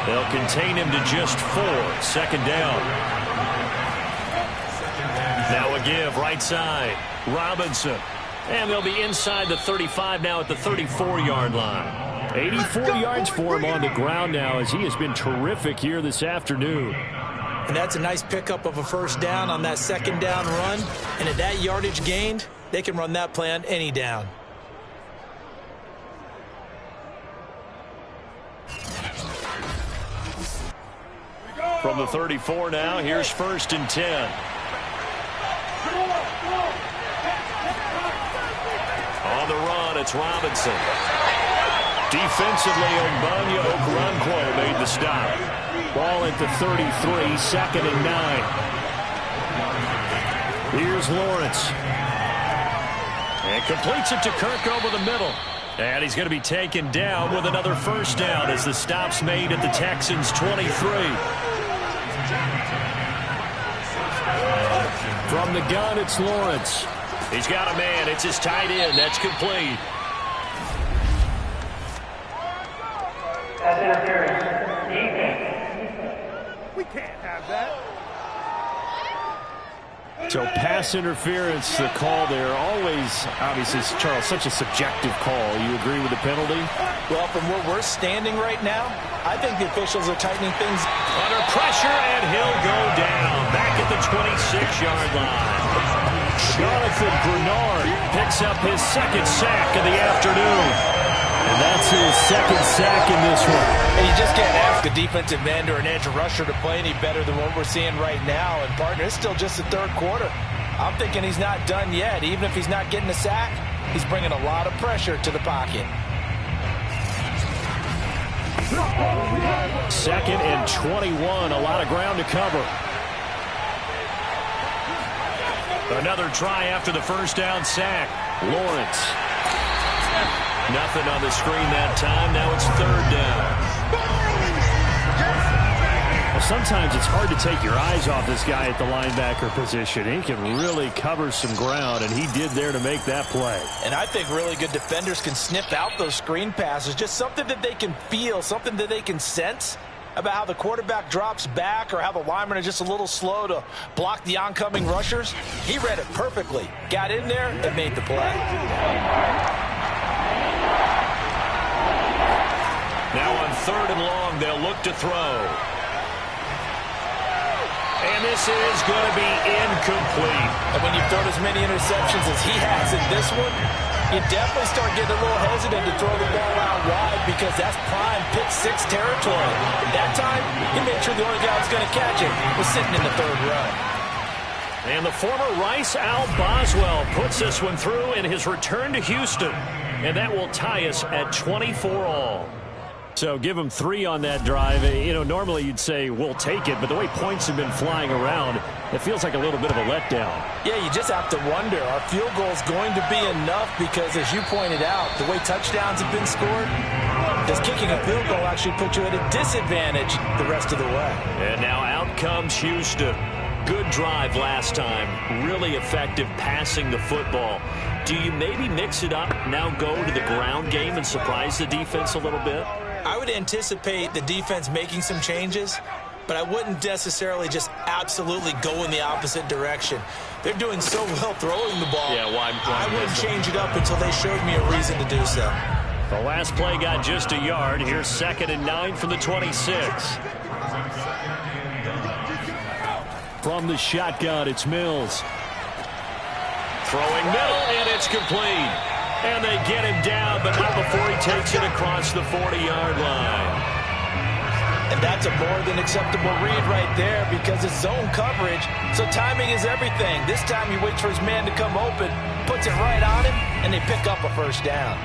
They'll contain him to just 4. 2nd down. Now a give right side. Robinson. And they'll be inside the 35 now at the 34-yard line. 84 yards for him on the ground now as he has been terrific here this afternoon. And that's a nice pickup of a 1st down on that 2nd down run. And at that yardage gained, they can run that play on any down. From the 34 now, here's 1st and 10. On the run, it's Robinson. Defensively, Ogbanya Okoronkwo made the stop. Ball at the 33, 2nd and 9. Here's Lawrence. And completes it to Kirk over the middle. And he's going to be taken down with another 1st down as the stop's made at the Texans' 23. From the gun, it's Lawrence. He's got a man. It's his tight end. That's complete. That's interference. We can't have that. So pass interference, the call there. Always, obviously, Charles, such a subjective call. You agree with the penalty? Well, from where we're standing right now, I think the officials are tightening things. Under pressure, and he'll go down. Back at the 26-yard line. Jonathan Bernard picks up his second sack of the afternoon. And that's his second sack in this one. And you just can't ask a defensive end or an edge rusher to play any better than what we're seeing right now. And, partner, it's still just the third quarter. I'm thinking he's not done yet. Even if he's not getting a sack, he's bringing a lot of pressure to the pocket. 2nd and 21. A lot of ground to cover. Another try after the first down sack. Lawrence. Nothing on the screen that time. Now it's 3rd down. Well, sometimes it's hard to take your eyes off this guy at the linebacker position. He can really cover some ground, and he did there to make that play. And I think really good defenders can sniff out those screen passes. Just something that they can feel, something that they can sense about how the quarterback drops back or how the linemen are just a little slow to block the oncoming rushers. He read it perfectly. Got in there and made the play. Now on 3rd and long, they'll look to throw. And this is going to be incomplete. And when you've thrown as many interceptions as he has in this one, you definitely start getting a little hesitant to throw the ball out wide because that's prime pick 6 territory. That time, he made sure the only guy who was going to catch it was sitting in the 3rd row. And the former Rice Al Boswell puts this one through in his return to Houston. And that will tie us at 24 all. So give him 3 on that drive. You know, normally you'd say we'll take it, but the way points have been flying around, it feels like a little bit of a letdown. Yeah, you just have to wonder, are field goals going to be enough? Because as you pointed out, the way touchdowns have been scored, does kicking a field goal actually put you at a disadvantage the rest of the way? And now out comes Houston. Good drive last time. Really effective passing the football. Do you maybe mix it up, now go to the ground game and surprise the defense a little bit? I would anticipate the defense making some changes, but I wouldn't necessarily just absolutely go in the opposite direction. They're doing so well throwing the ball. Yeah, why I wouldn't change it up until they showed me a reason to do so. The last play got just a yard. Here's 2nd and 9 from the 26. From the shotgun, it's Mills. Throwing middle, and it's complete. And they get him down, but not before he takes it across the 40-yard line. And that's a more than acceptable read right there because it's zone coverage, so timing is everything. This time he waits for his man to come open, puts it right on him, and they pick up a first down.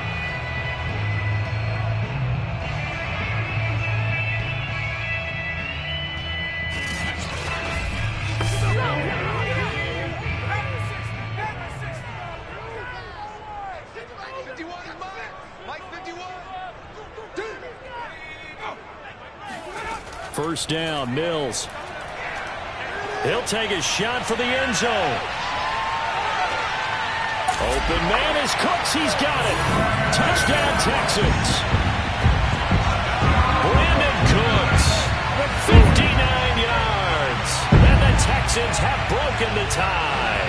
First down, Mills. He'll take a shot for the end zone. Open man is Cooks. He's got it. Touchdown, Texans. Brandon Cooks with 59 yards. And the Texans have broken the tie.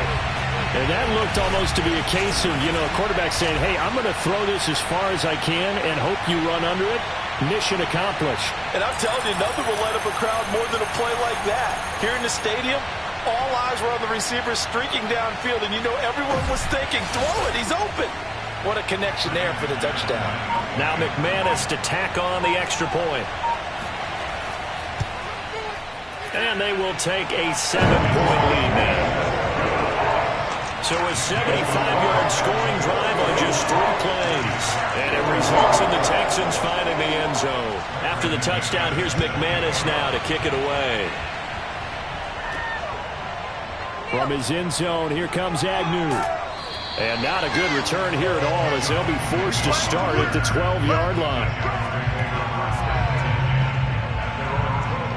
And that looked almost to be a case of, you know, a quarterback saying, hey, I'm going to throw this as far as I can and hope you run under it. Mission accomplished. And I'm telling you, nothing will light up a crowd more than a play like that. Here in the stadium, all eyes were on the receiver streaking downfield, and you know everyone was thinking, throw it, he's open. What a connection there for the touchdown. Now McManus to tack on the extra point. And they will take a 7-point lead now. So a 75-yard scoring drive on just 3 plays. And it results in the Texans finding the end zone. After the touchdown, here's McManus now to kick it away. From his end zone, here comes Agnew. And not a good return here at all as they'll be forced to start at the 12-yard line.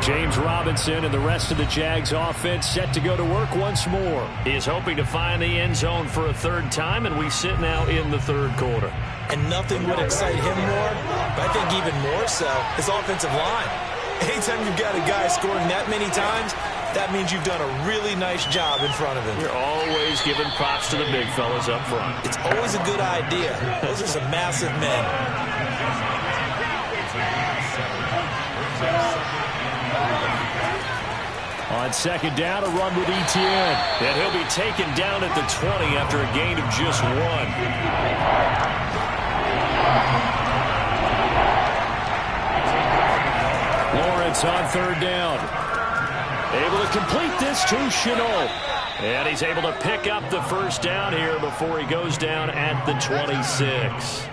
James Robinson and the rest of the Jags offense set to go to work once more. He is hoping to find the end zone for a 3rd time, and we sit now in the 3rd quarter. And nothing would excite him more, but I think even more so, his offensive line. Anytime you've got a guy scoring that many times, that means you've done a really nice job in front of him. You're always giving props to the big fellas up front. It's always a good idea. Those are some massive men. On second down, a run with Etienne. And he'll be taken down at the 20 after a gain of just 1. Lawrence on third down. Able to complete this to Shenault. And he's able to pick up the first down here before he goes down at the 26.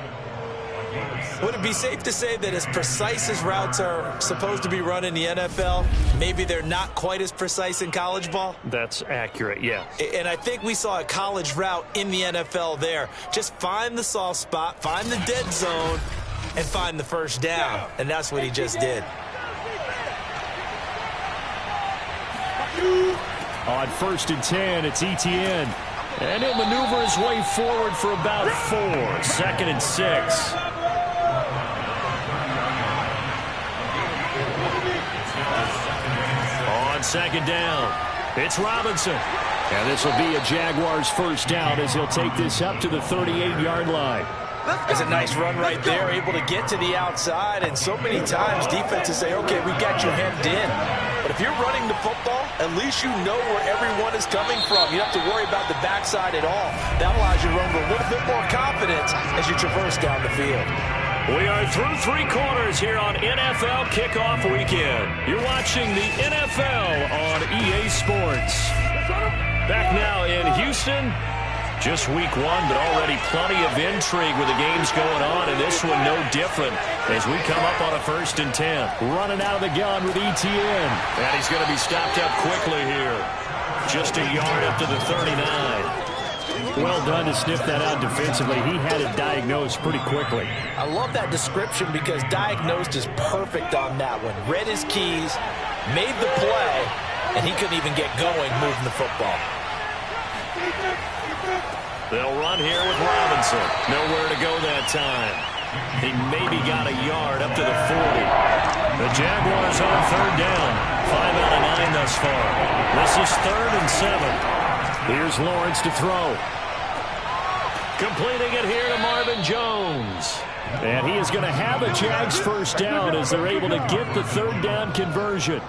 Would it be safe to say that as precise as routes are supposed to be run in the NFL, maybe they're not quite as precise in college ball? That's accurate, yeah. And I think we saw a college route in the NFL there. Just find the soft spot, find the dead zone, and find the first down. And that's what he just did. On first and 10, it's Etienne. And he'll maneuver his way forward for about 4. Second and 6. On second down, it's Robinson. And this will be a Jaguars first down as he'll take this up to the 38-yard line. That's a nice run right there, able to get to the outside. And so many times defenses say, okay, we got you hemmed in. But if you're running the football, at least you know where everyone is coming from. You don't have to worry about the backside at all. That allows you to run with a little bit more confidence as you traverse down the field. We are through 3 quarters here on NFL Kickoff Weekend. You're watching the NFL on EA Sports. Back now in Houston. Just week 1, but already plenty of intrigue with the games going on, and this one no different as we come up on a first and 10. Running out of the gun with Etienne. And he's going to be stopped up quickly here. Just a yard up to the 39. Well done to sniff that out defensively. He had it diagnosed pretty quickly. I love that description because diagnosed is perfect on that one. Read his keys, made the play, and he couldn't even get going moving the football. They'll run here with Robinson. Nowhere to go that time. He maybe got a yard up to the 40. The Jaguars on third down. 5 out of 9 thus far. This is 3rd and 7. Here's Lawrence to throw. Completing it here to Marvin Jones. And he is going to have a Jags first down as they're able to get the third down conversion.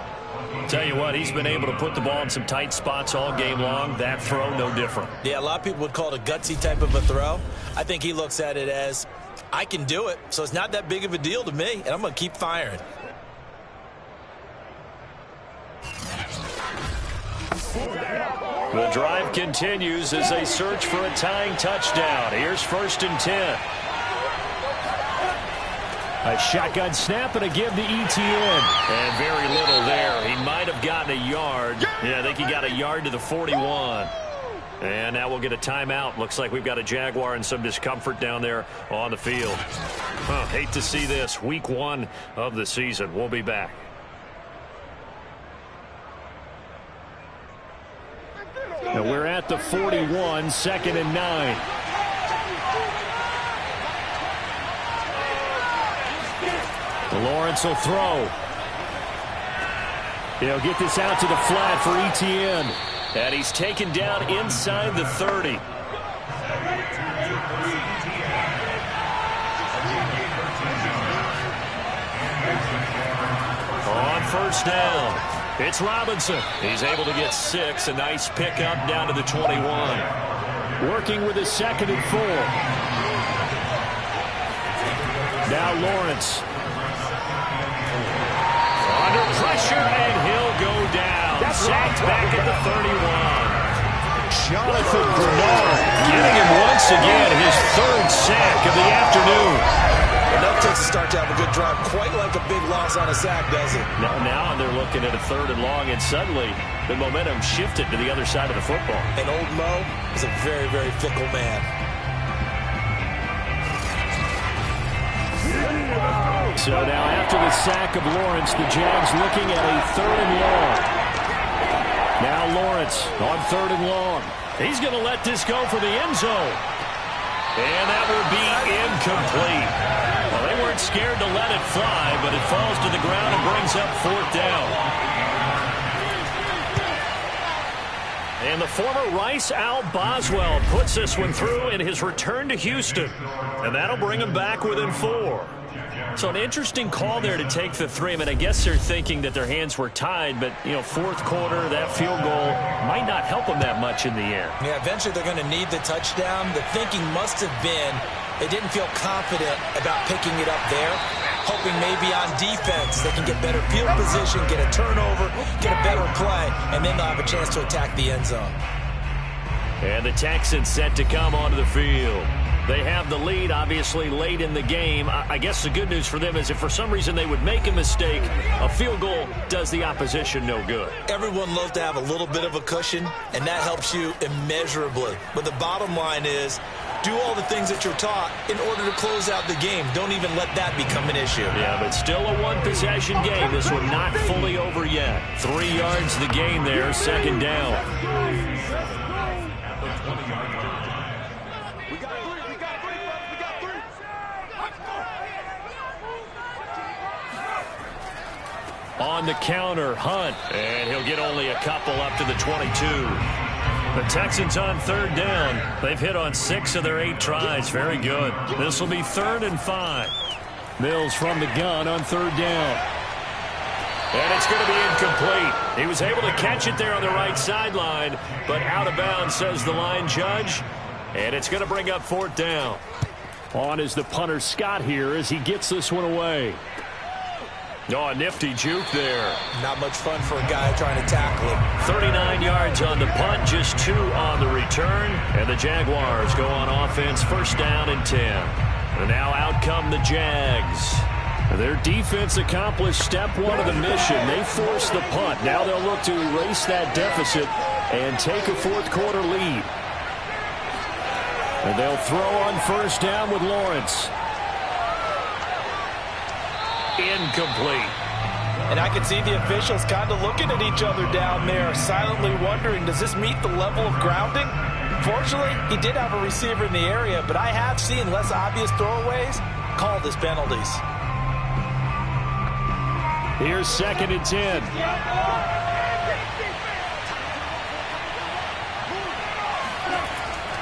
Tell you what, he's been able to put the ball in some tight spots all game long. That throw, no different. Yeah, a lot of people would call it a gutsy type of a throw. I think he looks at it as, I can do it, so it's not that big of a deal to me, and I'm going to keep firing. The drive continues as they search for a tying touchdown. Here's 1st and 10. A shotgun snap and a give to Etienne. And very little there. He might have gotten a yard. Yeah, I think he got a yard to the 41. And now we'll get a timeout. Looks like we've got a Jaguar in some discomfort down there on the field. Hate to see this. Week 1 of the season. We'll be back. Now we're at the 41, 2nd and 9. Lawrence will throw. He'll get this out to the flat for Etienne. And he's taken down inside the 30. On first down, it's Robinson. He's able to get 6. A nice pickup down to the 21. Working with his 2nd and 4. Now Lawrence. Under pressure, and he'll go down. Sacked back at the 31. Jonathan Bernard getting him once again, his 3rd sack of the afternoon. And that takes a start to have a good drive, quite like a big loss on a sack, does it? Now they're looking at a 3rd and long, and suddenly the momentum shifted to the other side of the football. And old Mo is a very, very fickle man. So now after the sack of Lawrence, the Jags looking at a 3rd and long. Now Lawrence on 3rd and long. He's going to let this go for the end zone. And that will be incomplete. Well, they weren't scared to let it fly, but it falls to the ground and brings up 4th down. And the former Rice Al Boswell puts this one through in his return to Houston. And that'll bring him back within 4. So an interesting call there to take the 3. I mean, I guess they're thinking that their hands were tied, but, you know, fourth quarter, that field goal might not help them that much in the air. Yeah, eventually they're going to need the touchdown. The thinking must have been they didn't feel confident about picking it up there, hoping maybe on defense they can get better field position, get a turnover, get a better play, and then they'll have a chance to attack the end zone. And the Texans set to come onto the field. They have the lead, obviously, late in the game. I guess the good news for them is if for some reason they would make a mistake, a field goal does the opposition no good. Everyone loves to have a little bit of a cushion, and that helps you immeasurably. But the bottom line is, do all the things that you're taught in order to close out the game. Don't even let that become an issue. Yeah, but still a one-possession game. This one not fully over yet. 3 yards the gain there, second down. On the counter, Hunt, and he'll get only a couple up to the 22. The Texans on third down. They've hit on 6 of their 8 tries. Very good. This will be 3rd and 5. Mills from the gun on third down. And it's going to be incomplete. He was able to catch it there on the right sideline, but out of bounds, says the line judge. And it's going to bring up 4th down. On is the punter Scott here as he gets this one away. Oh, a nifty juke there. Not much fun for a guy trying to tackle him. 39 yards on the punt, just 2 on the return. And the Jaguars go on offense, 1st down and 10. And now out come the Jags. Their defense accomplished step 1 of the mission. They forced the punt. Now they'll look to erase that deficit and take a 4th quarter lead. And they'll throw on 1st down with Lawrence. Incomplete. And I can see the officials kind of looking at each other down there, silently wondering, does this meet the level of grounding? Fortunately, he did have a receiver in the area, but I have seen less obvious throwaways called as penalties. Here's 2nd and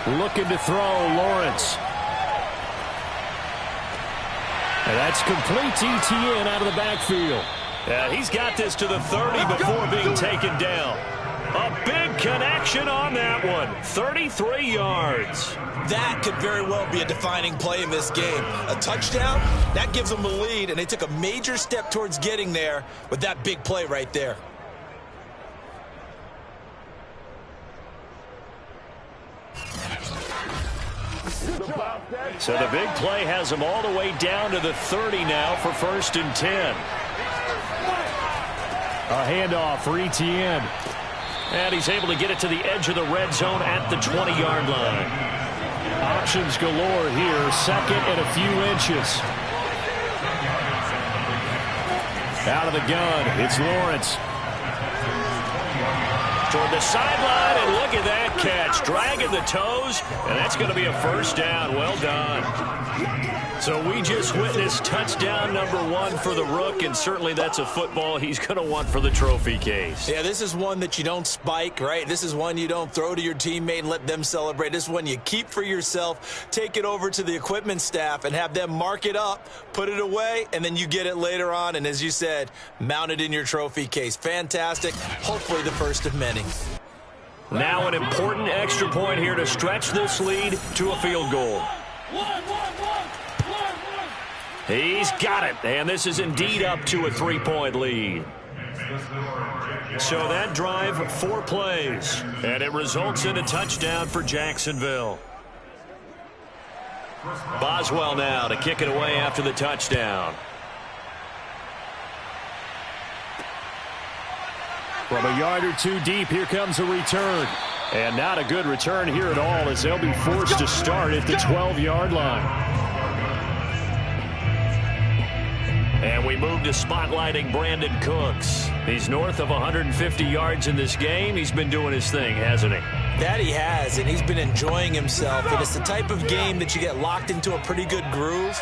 10. Looking to throw, Lawrence. And that's complete to Etienne out of the backfield. Yeah, he's got this to the 30 before being taken down. A big connection on that one. 33 yards. That could very well be a defining play in this game. A touchdown, that gives them the lead, and they took a major step towards getting there with that big play right there. So the big play has them all the way down to the 30 now for 1st and 10. A handoff for Etienne. And he's able to get it to the edge of the red zone at the 20-yard line. Options galore here. 2nd and a few inches. Out of the gun, it's Lawrence. Toward the sideline, and look at that catch. Dragging the toes, and that's going to be a 1st down. Well done. So we just witnessed touchdown number 1 for the Rook, and certainly that's a football he's going to want for the trophy case. Yeah, this is one that you don't spike, right? This is one you don't throw to your teammate and let them celebrate. This is one you keep for yourself, take it over to the equipment staff, and have them mark it up, put it away, and then you get it later on, and as you said, mount it in your trophy case. Fantastic. Hopefully the first of many. Now an important extra point here to stretch this lead to a field goal. He's got it, and this is indeed up to a 3-point lead. So that drive, 4 plays, and it results in a touchdown for Jacksonville. Boswell now to kick it away after the touchdown. From a yard or 2 deep, here comes a return. And not a good return here at all, as they'll be forced to start at the 12-yard line. And we move to spotlighting Brandon Cooks. He's north of 150 yards in this game. He's been doing his thing, hasn't he? That he has, and he's been enjoying himself. And it's the type of game that you get locked into a pretty good groove.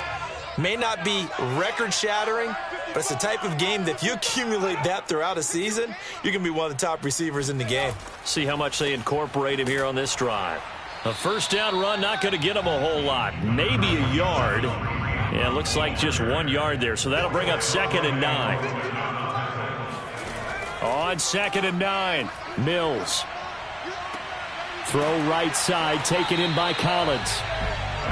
May not be record-shattering, but it's the type of game that if you accumulate that throughout a season, you can be one of the top receivers in the game. See how much they incorporate him here on this drive. A 1st down run, not going to get him a whole lot. Maybe a yard. Yeah, it looks like just 1 yard there, so that'll bring up 2nd and 9. On 2nd and 9, Mills. Throw right side, taken in by Collins.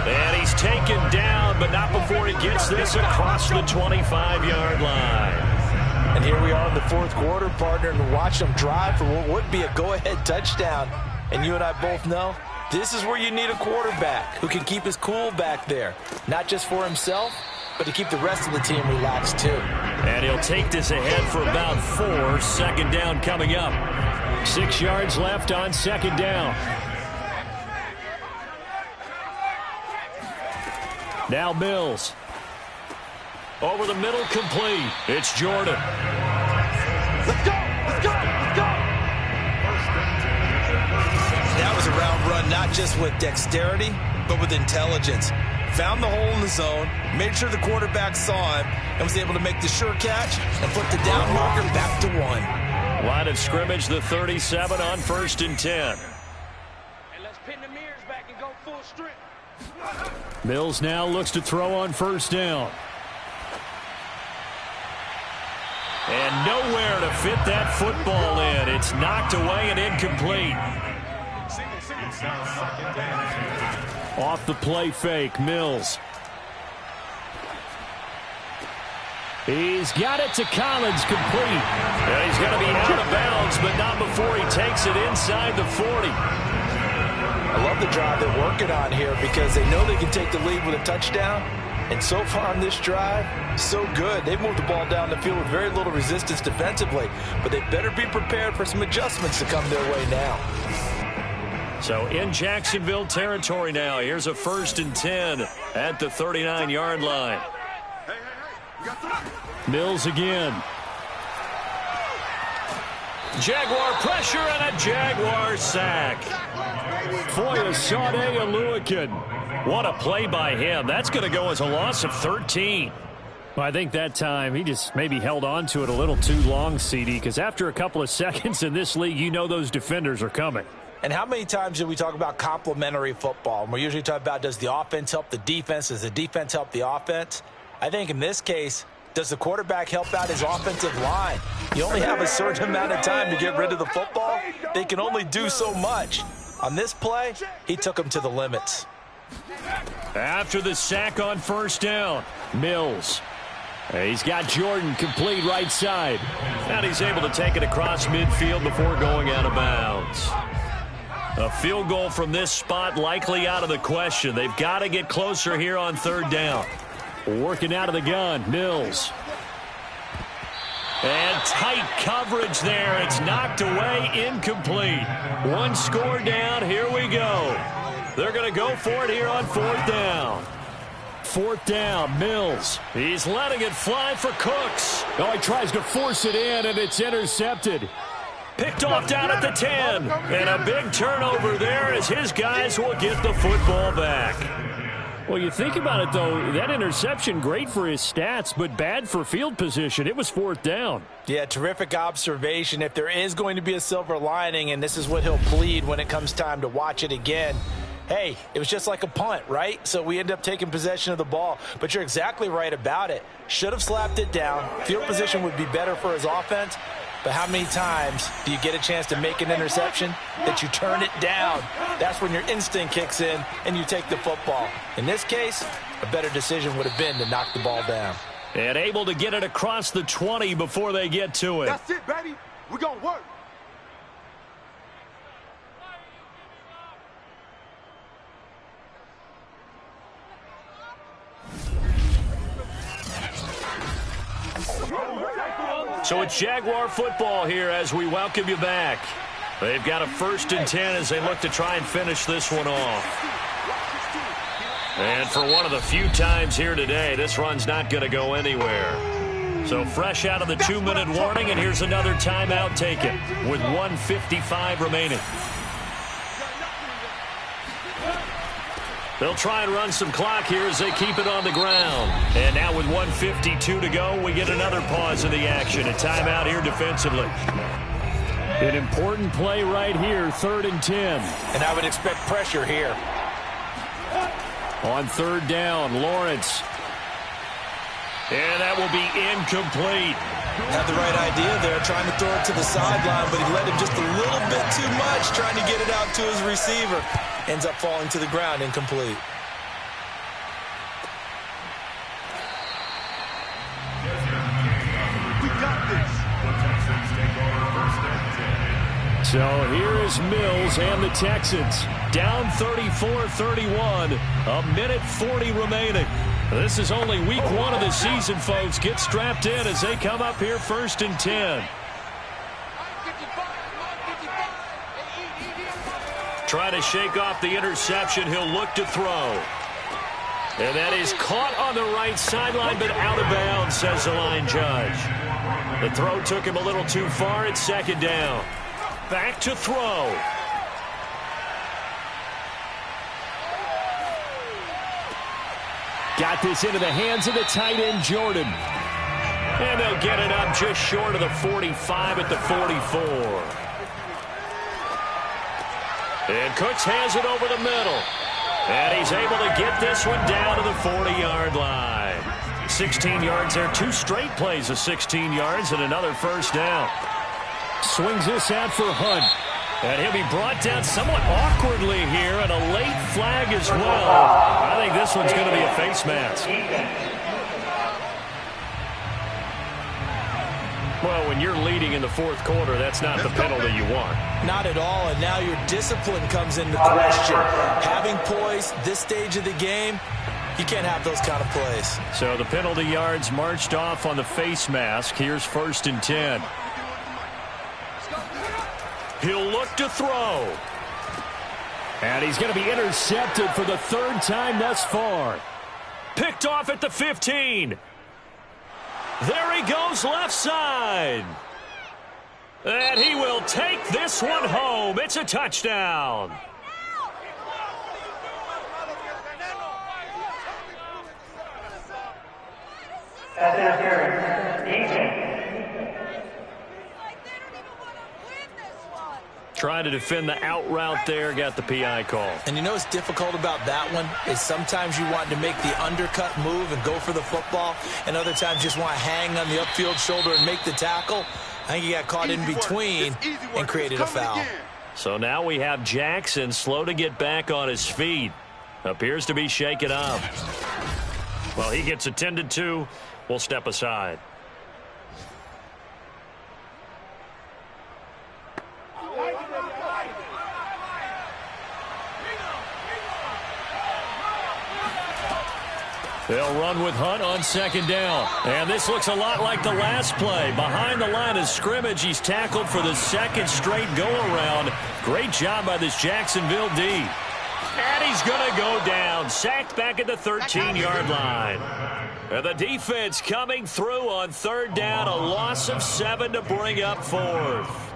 And he's taken down, but not before he gets this across the 25-yard line. And here we are in the fourth quarter, partner, and watch them drive for what would be a go-ahead touchdown. And you and I both know this is where you need a quarterback who can keep his cool back there, not just for himself, but to keep the rest of the team relaxed too. And he'll take this ahead for about 4. 2nd down coming up. 6 yards left on 2nd down. Now Mills. Over the middle, complete. It's Jordan. Let's go! Let's go! Let's go! That was a round run, not just with dexterity, but with intelligence. Found the hole in the zone, made sure the quarterback saw him, and was able to make the sure catch and put the down marker back to 1. Line of scrimmage, the 37 on 1st and 10. And let's pin the mirrors back and go full strength. Mills now looks to throw on 1st down. And nowhere to fit that football in. It's knocked away and incomplete. Off the play fake, Mills. He's got it to Collins, complete. And he's going to be out of bounds, but not before he takes it inside the 40. I love the drive they're working on here because they know they can take the lead with a touchdown. And so far on this drive, so good. They've moved the ball down the field with very little resistance defensively, but they better be prepared for some adjustments to come their way now. So in Jacksonville territory now. Here's a 1st and 10 at the 39-yard line. Mills again. Jaguar pressure and a Jaguar sack. Foyesade Oluokun. What a play by him. That's going to go as a loss of 13. Well, I think that time he just maybe held on to it a little too long, CD, because after a couple of seconds in this league, you know those defenders are coming. And how many times do we talk about complementary football? And we're usually talking about, does the offense help the defense? Does the defense help the offense? I think in this case, does the quarterback help out his offensive line? You only have a certain amount of time to get rid of the football. They can only do so much. On this play, he took them to the limits. After the sack on 1st down, Mills. He's got Jordan complete right side. And he's able to take it across midfield before going out of bounds. A field goal from this spot likely out of the question. They've got to get closer here on 3rd down. Working out of the gun, Mills. And tight coverage there. It's knocked away, incomplete. 1 score down, here we go. They're going to go for it here on 4th down. 4th down, Mills. He's letting it fly for Cooks. Oh, he tries to force it in, and it's intercepted. Picked off down at the 10. And a big turnover there as his guys will get the football back. Well, you think about it, though, that interception, great for his stats, but bad for field position. It was 4th down. Yeah, terrific observation. If there is going to be a silver lining, and this is what he'll plead when it comes time to watch it again, hey, it was just like a punt, right? So we end up taking possession of the ball. But you're exactly right about it. Should have slapped it down. Field position would be better for his offense. But how many times do you get a chance to make an interception that you turn it down? That's when your instinct kicks in and you take the football. In this case, a better decision would have been to knock the ball down. And able to get it across the 20 before they get to it. That's it, baby. We're going to work. So it's Jaguar football here as we welcome you back. They've got a 1st and 10 as they look to try and finish this one off. And for one of the few times here today, this run's not going to go anywhere. So fresh out of the 2-minute warning, and here's another timeout taken with 1:55 remaining. They'll try and run some clock here as they keep it on the ground. And now with 1:52 to go, we get another pause in the action. A timeout here defensively. An important play right here, 3rd and 10. And I would expect pressure here. On 3rd down, Lawrence. And that will be incomplete. Had the right idea there, trying to throw it to the sideline, but he led him just a little bit too much, trying to get it out to his receiver. Ends up falling to the ground, incomplete. We got this. So here is Mills and the Texans. Down 34-31. A minute 40 remaining. This is only week 1 of the season, folks. Get strapped in as they come up here 1st and 10. Trying to shake off the interception. He'll look to throw. And that is caught on the right sideline, but out of bounds, says the line judge. The throw took him a little too far. It's 2nd down. Back to throw. Got this into the hands of the tight end, Jordan. And they'll get it up just short of the 45 at the 44. And Cooks has it over the middle. And he's able to get this one down to the 40-yard line. 16 yards there. 2 straight plays of 16 yards and another 1st down. Swings this out for Hunt. And he'll be brought down somewhat awkwardly here, and a late flag as well. I think this one's going to be a face mask. Well, when you're leading in the 4th quarter, that's not the penalty you want. Not at all, and now your discipline comes into question. Having poise this stage of the game, you can't have those kind of plays. So the penalty yards marched off on the face mask. Here's 1st and 10. He'll look to throw. And he's going to be intercepted for the 3rd time thus far. Picked off at the 15. There he goes left side. And he will take this one home. It's a touchdown. Trying to defend the out route there, got the PI call. And you know what's difficult about that one is sometimes you want to make the undercut move and go for the football, and other times you just want to hang on the upfield shoulder and make the tackle. I think he got caught in between and created a foul. So now we have Jackson slow to get back on his feet. Appears to be shaken up. Well, he gets attended to. We'll step aside. They'll run with Hunt on 2nd down. And this looks a lot like the last play. Behind the line of scrimmage, he's tackled for the 2nd straight go-around. Great job by this Jacksonville D. And he's going to go down. Sacked back at the 13-yard line. And the defense coming through on 3rd down. A loss of 7 to bring up 4th.